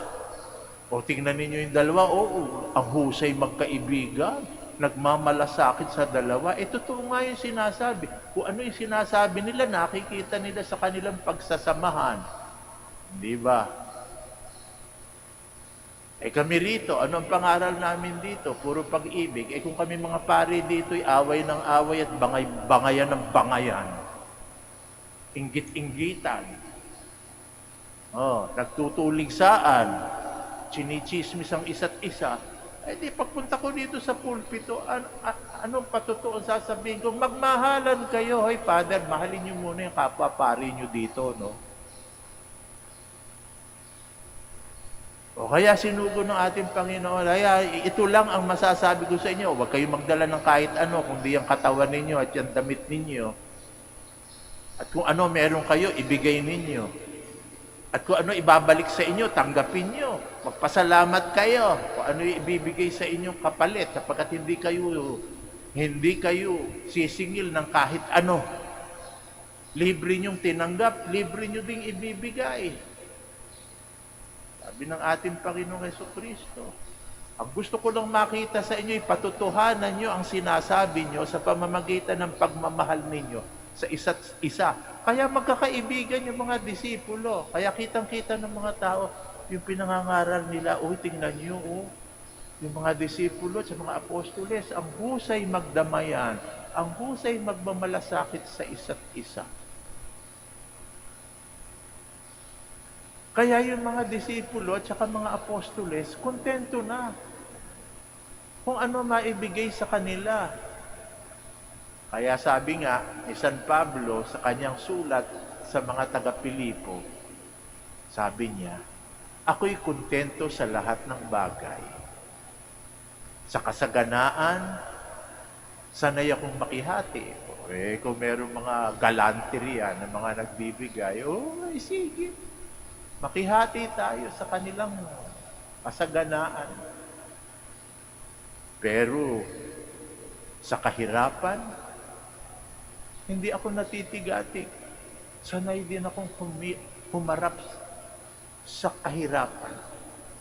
O tingnan ninyo yung dalawa, ang husay magkaibigan, nagmamalasakit sa dalawa. Totoo nga yung sinasabi. Kung ano yung sinasabi nila, nakikita nila sa kanilang pagsasamahan. Di ba? Kami rito, ano ang pangaral namin dito? Puro pag-ibig. Kung kami mga pari dito, away ng away at bangayan ng bangayan. Inggit-inggitan. Nagtutuligsaan. Chinichismis ang isa't isa. Di pagpunta ko dito sa pulpito, anong patutuon sasabihin ko? Magmahalan kayo. Hoy, Father, mahalin niyo muna yung kapwa-pari niyo dito, no? O kaya sinugo ng ating Panginoon, ito lang ang masasabi ko sa inyo. Huwag kayong magdala ng kahit ano, kundi ang katawan ninyo at yung damit ninyo. At kung ano meron kayo, ibigay ninyo. At kung ano ibabalik sa inyo, tanggapin nyo. Magpasalamat kayo. Kung ano ibibigay sa inyong kapalit, sapagkat hindi kayo sisingil ng kahit ano. Libre nyong tinanggap, libre nyo ding ibibigay. Sabi ng ating Panginoong Jesucristo, ang gusto ko lang makita sa inyo, ipatutuhanan nyo ang sinasabi nyo sa pamamagitan ng pagmamahal ninyo sa isa't isa. Kaya magkakaibigan yung mga disipulo. Kaya kitang-kita ng mga tao, yung pinangangaral nila, tingnan nyo, yung mga disipulo at sa mga apostoles, ang husay magdamayan, ang husay magmamalasakit sa isa't isa. Kaya yung mga disipulo at saka mga apostoles, kontento na kung ano maibigay sa kanila. Kaya sabi nga ni San Pablo sa kanyang sulat sa mga taga-Pilipo, sabi niya, ako'y kontento sa lahat ng bagay. Sa kasaganaan, sanay akong makihati. Kung meron mga galanteria na mga nagbibigay, sige. Makihati tayo sa kanilang kasaganaan. Pero sa kahirapan, hindi ako natitigatig. Sanay din akong humarap sa kahirapan.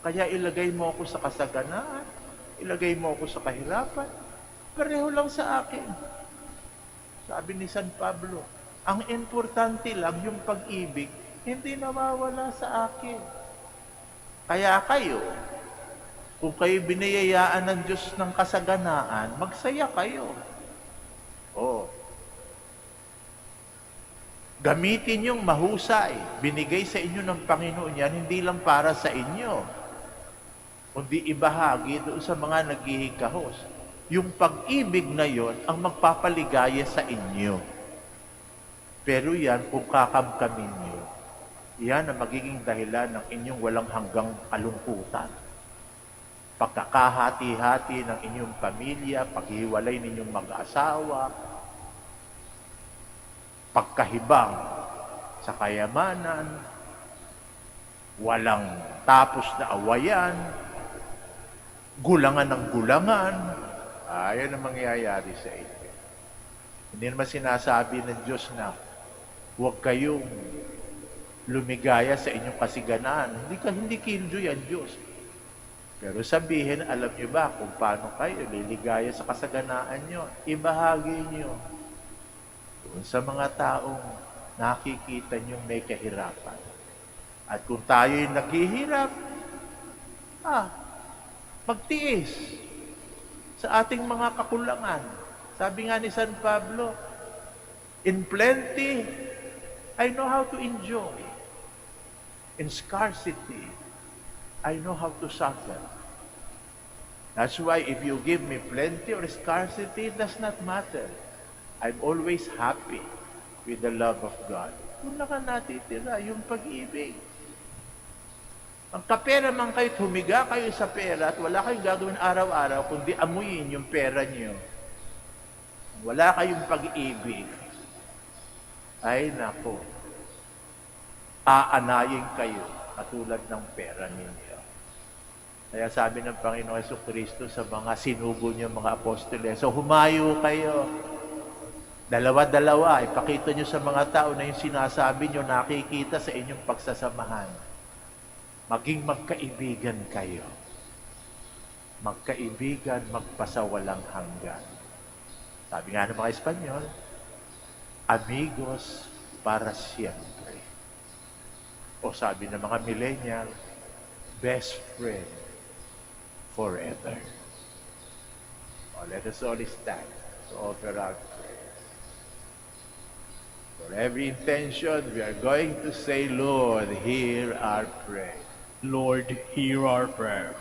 Kaya ilagay mo ako sa kasaganaan, ilagay mo ako sa kahirapan, pareho lang sa akin. Sabi ni San Pablo, ang importante lang yung pag-ibig, hindi nawawala sa akin. Kaya kayo, kung kayo biniyayaan ng Diyos ng kasaganaan, magsaya kayo. Gamitin yung mahusay. Binigay sa inyo ng Panginoon yan, hindi lang para sa inyo, kundi ibahagi doon sa mga naghihikahos. Yung pag-ibig na yon ang magpapaligaya sa inyo. Pero yan, kung kakamkamin nyo, yan ang magiging dahilan ng inyong walang hanggang kalungkutan. Pagkakahati-hati ng inyong pamilya, paghiwalay ninyong mag-asawa, pagkahibang sa kayamanan, walang tapos na awayan, gulangan ng gulangan, ayan ang mangyayari sa inyo. Hindi naman sinasabi ng Diyos na huwag kayong lumigaya sa inyong kasiganaan. Hindi killjoy ang Diyos. Pero sabihin, alam niyo ba kung paano kayo liligaya sa kasaganaan nyo? Ibahagi nyo doon sa mga taong nakikita nyo may kahirapan. At kung tayo'y naghihirap, magtiis sa ating mga kakulangan. Sabi nga ni San Pablo, in plenty, I know how to enjoy. In scarcity, I know how to suffer. That's why if you give me plenty or scarcity, it does not matter. I'm always happy with the love of God. Kung na ka natitira, yung pag-ibig. Ang kapera man kayo, humiga kayo sa pera at wala kayong gagawin araw-araw, kundi amuyin yung pera niyo. Wala kayong pag-ibig. Ay, nako. Aanayin kayo katulad ng pera ninyo. Kaya sabi ng Panginoon Jesucristo sa mga sinugo niyo, mga apostoles, so humayo kayo. Dalawa-dalawa, ipakita niyo sa mga tao na yung sinasabi niyo nakikita sa inyong pagsasamahan. Maging magkaibigan kayo. Magkaibigan, magpasawalang hanggan. Sabi nga ng mga Espanyol, amigos para siempre. O sabi ng mga millennial, best friend forever. O let us all stand to offer our prayers. For every intention, we are going to say, Lord, hear our prayer. Lord, hear our prayer.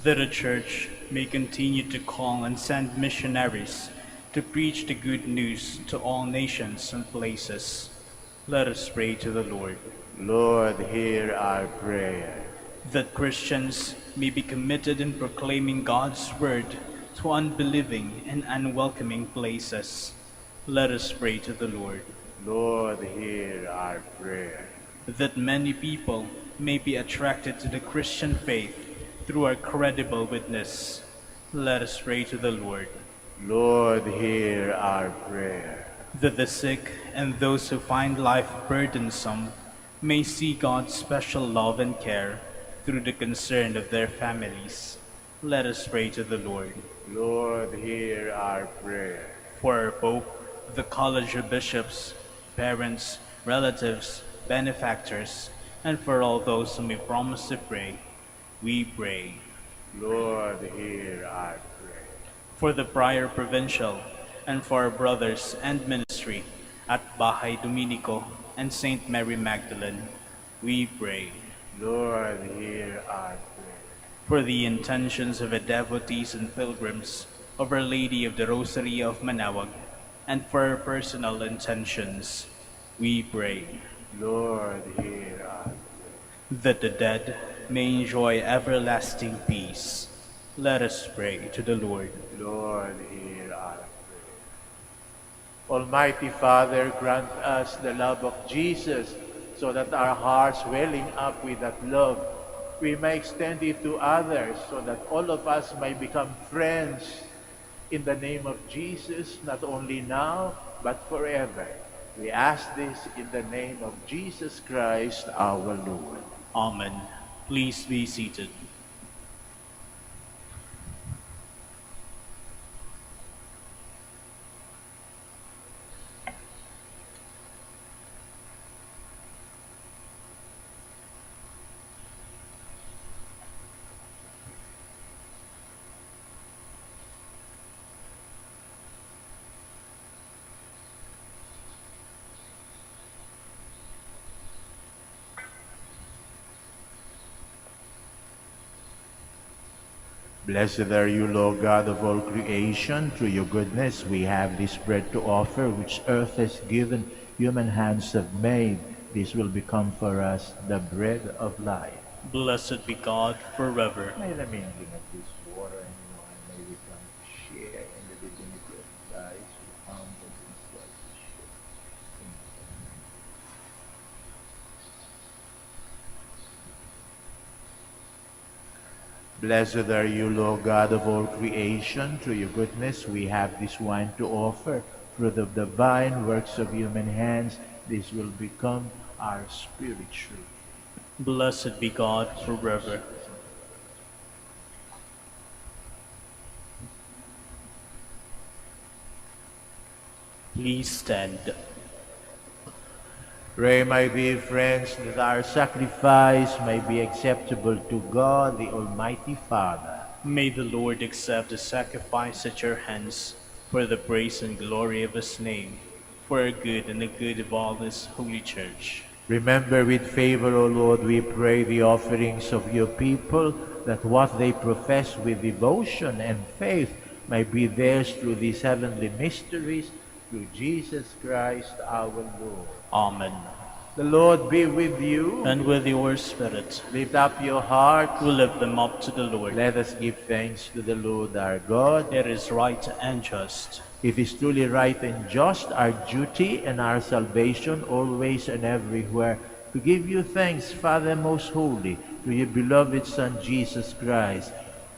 That the Church may continue to call and send missionaries to preach the good news to all nations and places. Let us pray to the Lord. Lord, hear our prayer. That Christians may be committed in proclaiming God's word to unbelieving and unwelcoming places. Let us pray to the Lord. Lord, hear our prayer. That many people may be attracted to the Christian faith through our credible witness. Let us pray to the Lord. Lord, hear our prayer. That the sick and those who find life burdensome may see God's special love and care through the concern of their families. Let us pray to the Lord. Lord, hear our prayer. For our Pope, the College of Bishops, parents, relatives, benefactors, and for all those whom we promise to pray, we pray. Lord, hear our prayer. For the Prior Provincial, and for our brothers and ministry at Bahay Dominico and Saint Mary Magdalene, we pray. Lord, hear our prayer. For the intentions of the devotees and pilgrims of Our Lady of the Rosary of Manaoag, and for our personal intentions, we pray. Lord, hear our prayer. That the dead may enjoy everlasting peace. Let us pray to the Lord. Lord, hear our prayer. Almighty Father, grant us the love of Jesus, so that our hearts welling up with that love, we may extend it to others, so that all of us may become friends in the name of Jesus, not only now, but forever. We ask this in the name of Jesus Christ, our Lord. Amen. Please be seated. Blessed are you, Lord God of all creation. Through your goodness we have this bread to offer, which earth has given, human hands have made. This will become for us the bread of life. Blessed be God forever. May the mingling of this water and wine may we come to share in the divinity of Christ who humbled himself to share. Blessed are you, Lord God of all creation. Through your goodness we have this wine to offer. Fruit of the vine, works of human hands, this will become our spiritual. Blessed be God forever. Please stand. Pray, my dear friends, that our sacrifice may be acceptable to God, the Almighty Father. May the Lord accept the sacrifice at your hands for the praise and glory of his name, for our good and the good of all his holy church. Remember with favor, O Lord, we pray, the offerings of your people, that what they profess with devotion and faith may be theirs through these heavenly mysteries, through Jesus Christ our Lord. Amen. The Lord be with you. And with your spirit, Lift up your hearts. we lift them up to the Lord. Let us give thanks to the Lord our God. It is right and just. It is truly right and just, our duty and our salvation, always and everywhere, to give you thanks, Father most holy, to your beloved Son, Jesus Christ,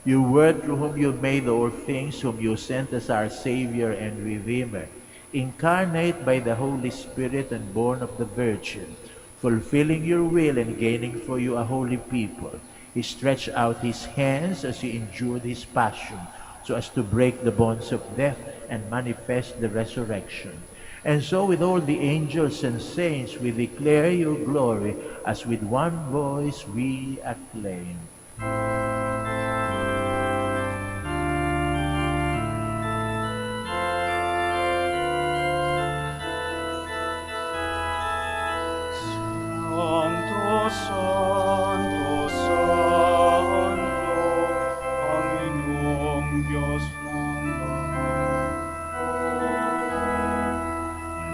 your Word through whom you made all things, whom you sent as our Savior and Redeemer, incarnate by the Holy Spirit and born of the Virgin, fulfilling your will and gaining for you a holy people. He stretched out his hands as he endured his passion, so as to break the bonds of death and manifest the resurrection. And so with all the angels and saints we declare your glory, as with one voice we acclaim. Santo, Santo, Santo, Panginoong Diyos ng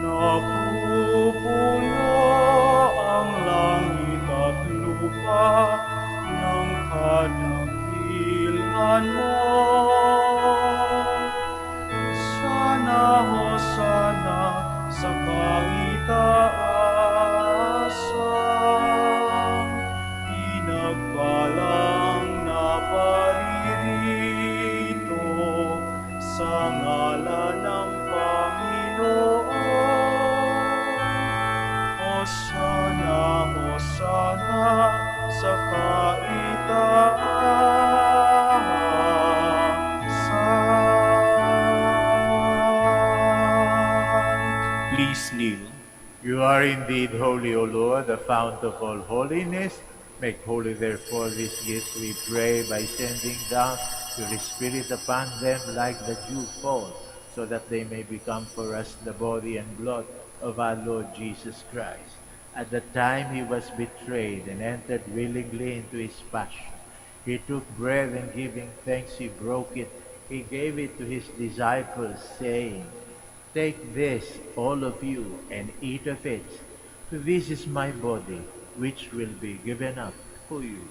napupuno ang langit at lupa ng kadakilan mo. Sana, Hosana, sa kaitaasan, pinagpalang na paririto sa ngalan ng Panginoon. Hosana, Hosana, sa kaitaasan. Please kneel. You are indeed holy, O Lord, the fount of all holiness. Make holy, therefore, these gifts, we pray, by sending down your Spirit upon them like the dew fall, so that they may become for us the body and blood of our Lord Jesus Christ. At the time he was betrayed and entered willingly into his passion, he took bread, and giving thanks, he broke it. He gave it to his disciples, saying, "Take this, all of you, and eat of it. For this is my body, which will be given up for you."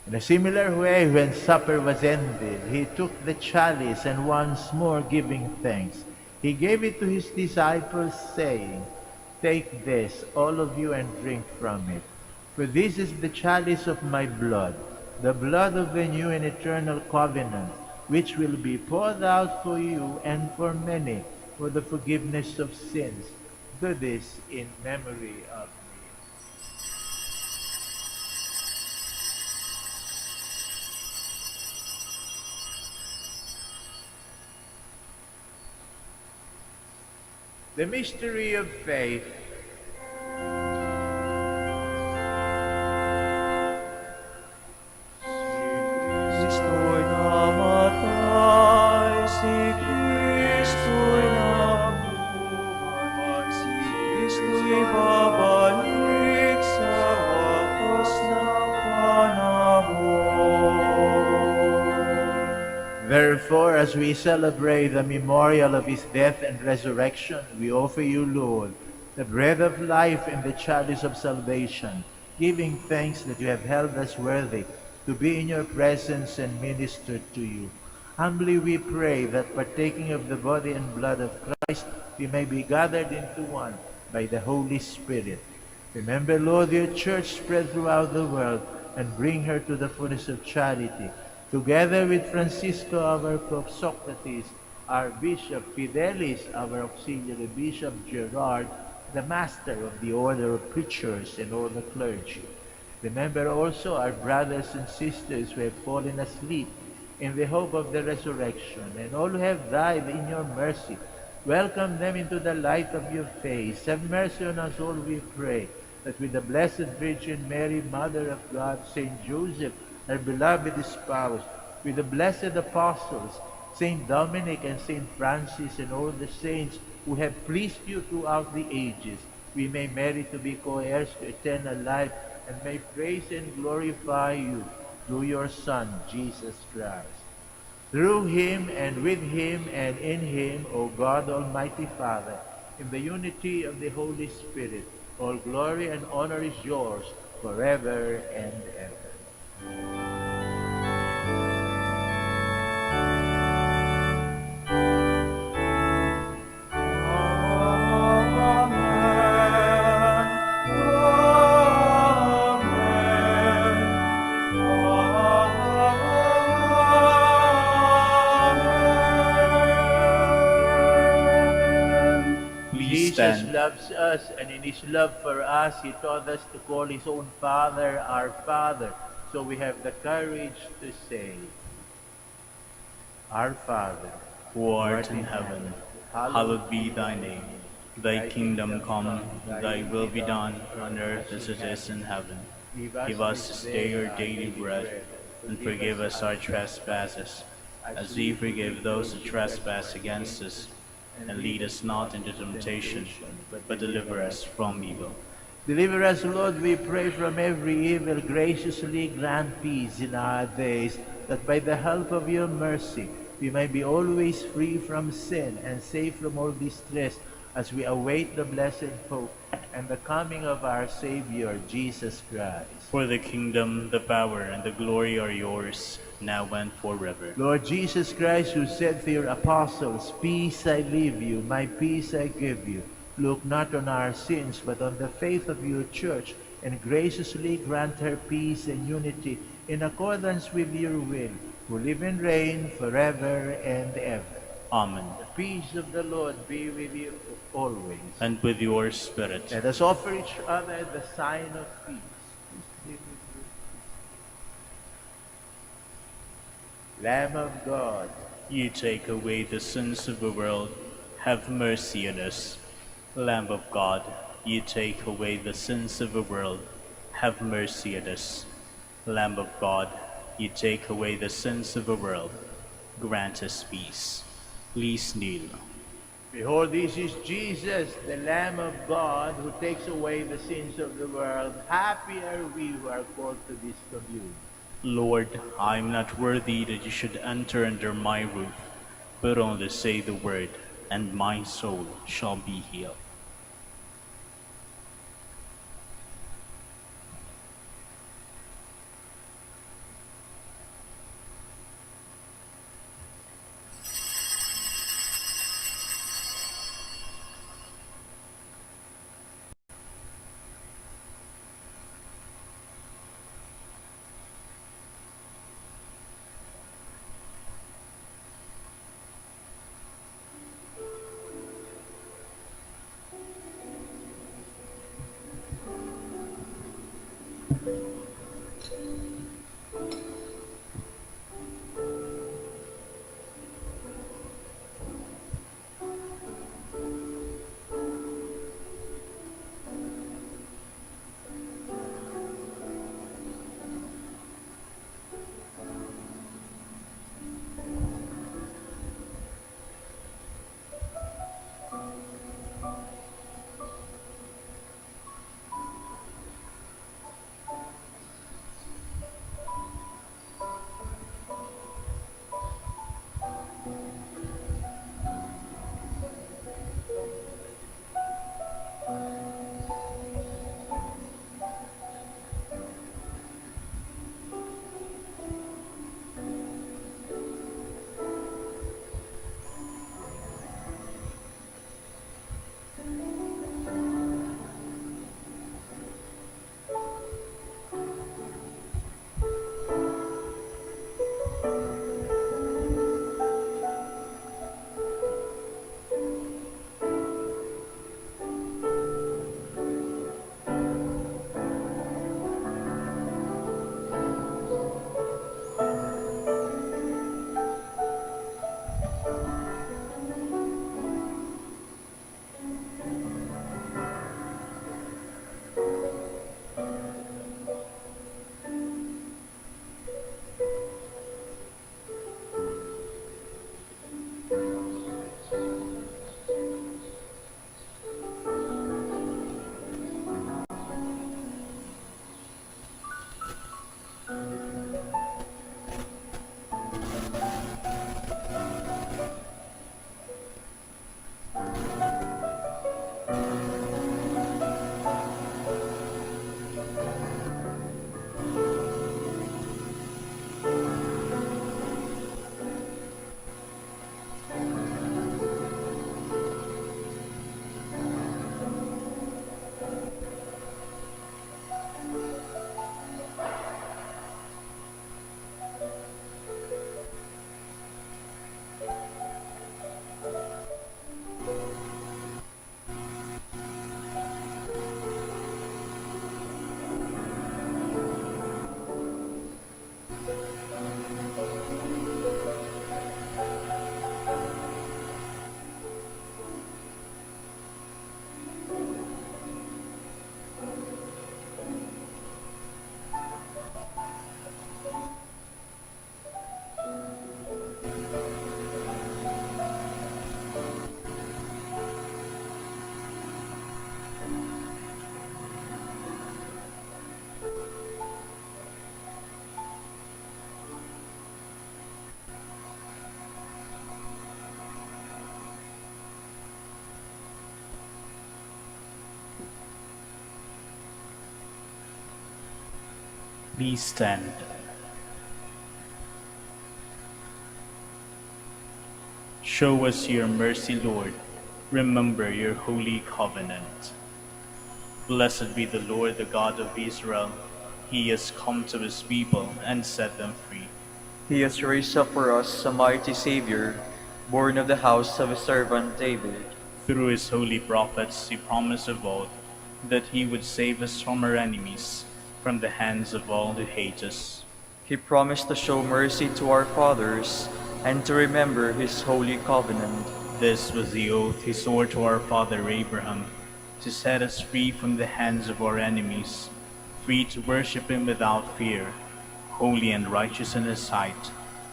In a similar way, when supper was ended, he took the chalice, and once more giving thanks, he gave it to his disciples, saying, "Take this, all of you, and drink from it. For this is the chalice of my blood, the blood of the new and eternal covenant, which will be poured out for you and for many for the forgiveness of sins. Do this in memory of me." The mystery of faith. Kristo'y namatay, si Kristo'y ibabalik sa wakas na panahon. Therefore, as we celebrate the memorial of his death and resurrection, we offer you, Lord, the bread of life and the chalice of salvation, giving thanks that you have held us worthy to be in your presence and minister to you. Humbly we pray that partaking of the body and blood of Christ, we may be gathered into one by the Holy Spirit. Remember, Lord, your church spread throughout the world and bring her to the fullness of charity. Together with Francisco, our Pope Socrates, our Bishop Fidelis, our Auxiliary Bishop Gerard, the Master of the Order of Preachers and all the clergy. Remember also our brothers and sisters who have fallen asleep in the hope of the resurrection, and all who have died in your mercy. Welcome them into the light of your face. Have mercy on us all, we pray, that with the Blessed Virgin Mary, Mother of God, Saint Joseph, her beloved spouse, with the blessed apostles, Saint Dominic and Saint Francis, and all the saints who have pleased you throughout the ages, we may merit to be co-heirs to eternal life, and may praise and glorify you through your Son, Jesus Christ. Through him and with him and in him, O God, Almighty Father, in the unity of the Holy Spirit, all glory and honor is yours forever and ever. Please Jesus stand. loves us, and in his love for us, he taught us to call his own Father our Father. So we have the courage to say, Our Father, Who art in heaven, hallowed be thy name. Thy kingdom come, thy will be done, on earth as it is in heaven. Give us this day our daily bread, and forgive us our trespasses, as we forgive those who trespass against us. And lead us not into temptation, but deliver us from evil. Deliver us, Lord, we pray, from every evil. Graciously grant peace in our days, that by the help of your mercy we may be always free from sin and safe from all distress, as we await the blessed hope and the coming of our Savior, Jesus Christ. For the kingdom, the power, and the glory are yours, now and forever. Lord Jesus Christ, who said to your apostles, Peace I leave you, my peace I give you, look not on our sins, but on the faith of your church, and graciously grant her peace and unity in accordance with your will, who live and reign forever and ever. Amen. The peace of the Lord be with you always. And with your spirit. Let us offer each other the sign of peace. Lamb of God, You take away the sins of the world, have mercy on us. Lamb of God, you take away the sins of the world, have mercy on us. Lamb of God, you take away the sins of the world, grant us peace. Please kneel. behold, this is Jesus, the Lamb of God, who takes away the sins of the world. Happy are we who are called to this communion. Lord, I am not worthy that you should enter under my roof, but only say the word, and my soul shall be healed. Please stand. Show us your mercy, Lord. Remember your holy covenant. Blessed be the Lord, the God of Israel. He has come to his people and set them free. He has raised up for us a mighty Savior, born of the house of his servant David. Through his holy prophets, he promised of old that he would save us from our enemies, from the hands of all who hate us. He promised to show mercy to our fathers and to remember his holy covenant. This was the oath he swore to our father Abraham, to set us free from the hands of our enemies, free to worship him without fear, holy and righteous in his sight,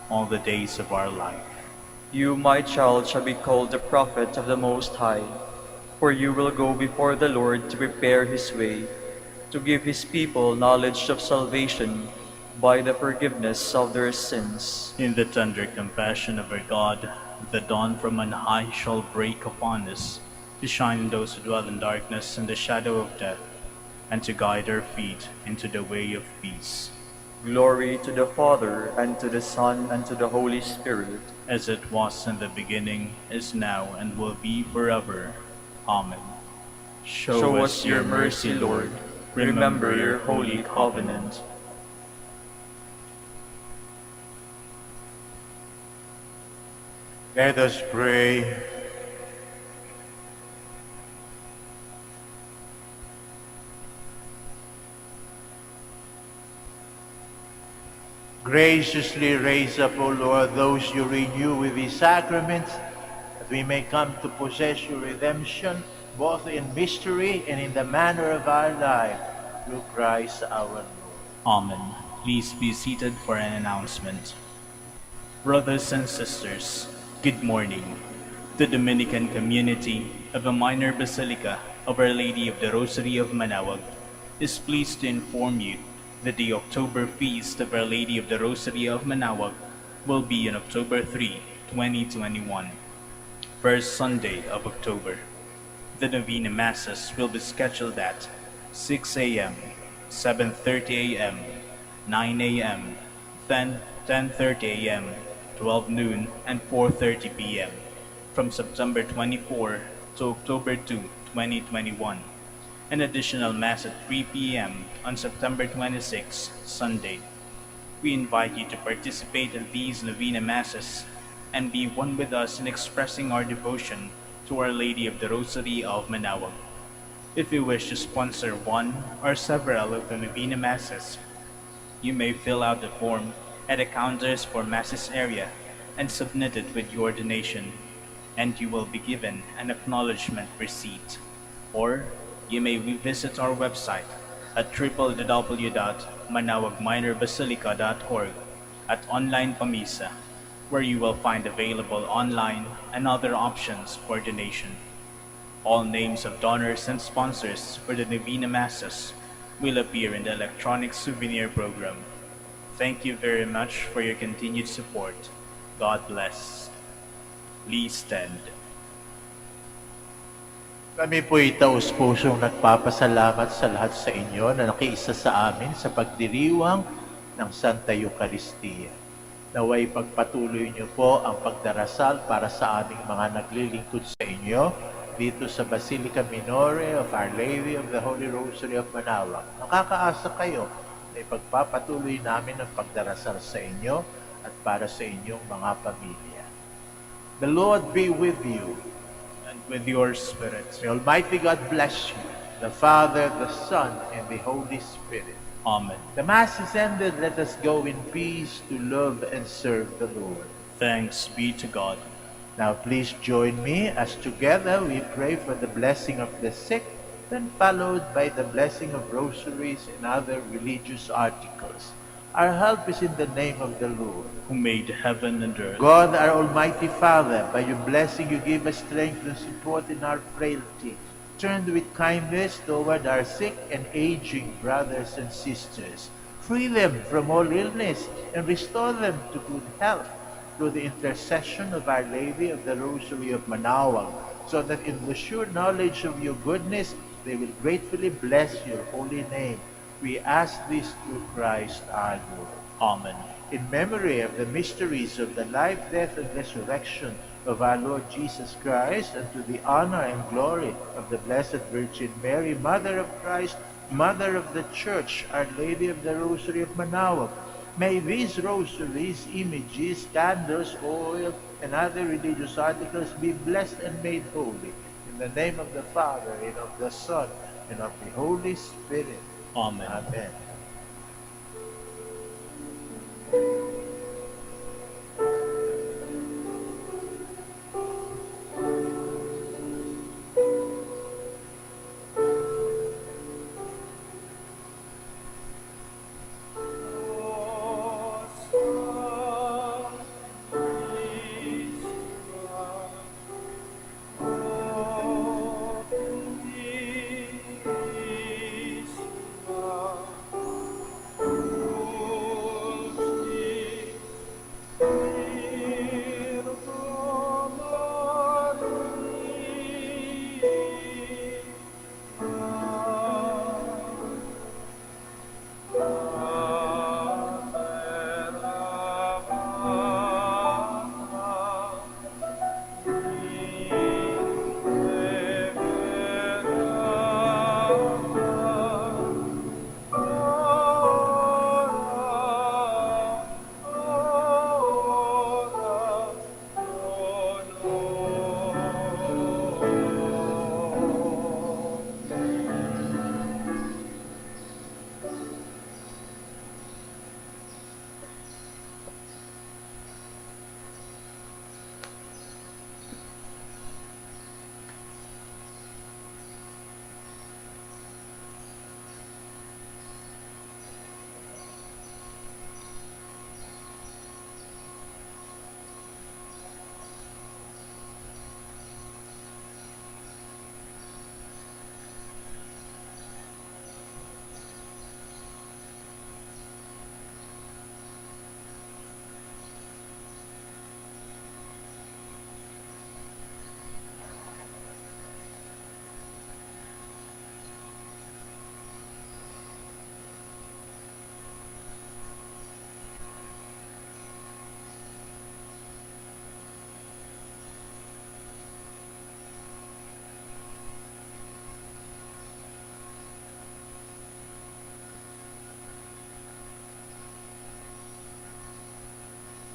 all the days of our life. You, my child, shall be called the prophet of the Most High, for you will go before the Lord to prepare his way, to give his people knowledge of salvation by the forgiveness of their sins. In the tender compassion of our God, the dawn from on high shall break upon us, to shine on those who dwell in darkness and the shadow of death, and to guide our feet into the way of peace. Glory to the Father, and to the Son, and to the Holy Spirit. As it was in the beginning, is now, and will be forever. Amen. Show us your mercy, Lord. Remember your holy covenant. Let us pray. Graciously raise up, O Lord, those you renew with these sacraments, that we may come to possess your redemption, both in mystery and in the manner of our life, through Christ our Lord. Amen. Please be seated for an announcement. Brothers and sisters, good morning. The Dominican community of the Minor Basilica of Our Lady of the Rosary of Manaoag is pleased to inform you that the October feast of Our Lady of the Rosary of Manaoag will be on October 3, 2021, first Sunday of October. The Novena Masses will be scheduled at 6 a.m., 7:30 a.m., 9 a.m., 10:30 a.m., 12 noon, and 4:30 p.m. from September 24 to October 2, 2021. An additional Mass at 3 p.m. on September 26, Sunday. We invite you to participate in these Novena Masses and be one with us in expressing our devotion to Our Lady of the Rosary of Manaoag. If you wish to sponsor one or several of the Novena Masses, you may fill out the form at the counters for Masses area and submit it with your donation, and you will be given an acknowledgement receipt. Or you may visit our website at www.manaoagminorbasilica.org at Online Pamisa, where you will find available online and other options for donation. All names of donors and sponsors for the Novena Masses will appear in the electronic souvenir program. Thank you very much for your continued support. God bless. Please stand. Kami po'y taus-pusong nagpapasalamat sa lahat sa inyo na nakiisa sa amin sa pagdiriwang ng Santa Eucharistia. Naway pagpatuloy niyo po ang pagdarasal para sa aming mga naglilingkod sa inyo dito sa Basilica Minore of Our Lady of the Holy Rosary of Manaoag. Nakakaasa kayo na ipagpapatuloy namin ang pagdarasal sa inyo at para sa inyong mga pamilya. The Lord be with you. And with your spirit. May Almighty God bless you, the Father, the Son, and the Holy Spirit. Amen. The Mass is ended. Let us go in peace to love and serve the Lord. Thanks be to God. Now please join me as together we pray for the blessing of the sick, then followed by the blessing of rosaries and other religious articles. Our help is in the name of the Lord, who made heaven and earth. God, our Almighty Father, by your blessing you give us strength and support in our frailty. Turn with kindness toward our sick and aging brothers and sisters. Free them from all illness and restore them to good health through the intercession of Our Lady of the Rosary of Manaoag, so that in the sure knowledge of your goodness they will gratefully bless your holy name. We ask this through Christ our Lord. Amen. In memory of the mysteries of the life, death, and resurrection of our Lord Jesus Christ, and to the honor and glory of the Blessed Virgin Mary, Mother of Christ, Mother of the Church, Our Lady of the Rosary of Manaoag, may these rosaries, images, candles, oil, and other religious articles be blessed and made holy. In the name of the Father, and of the Son, and of the Holy Spirit. Amen. Amen.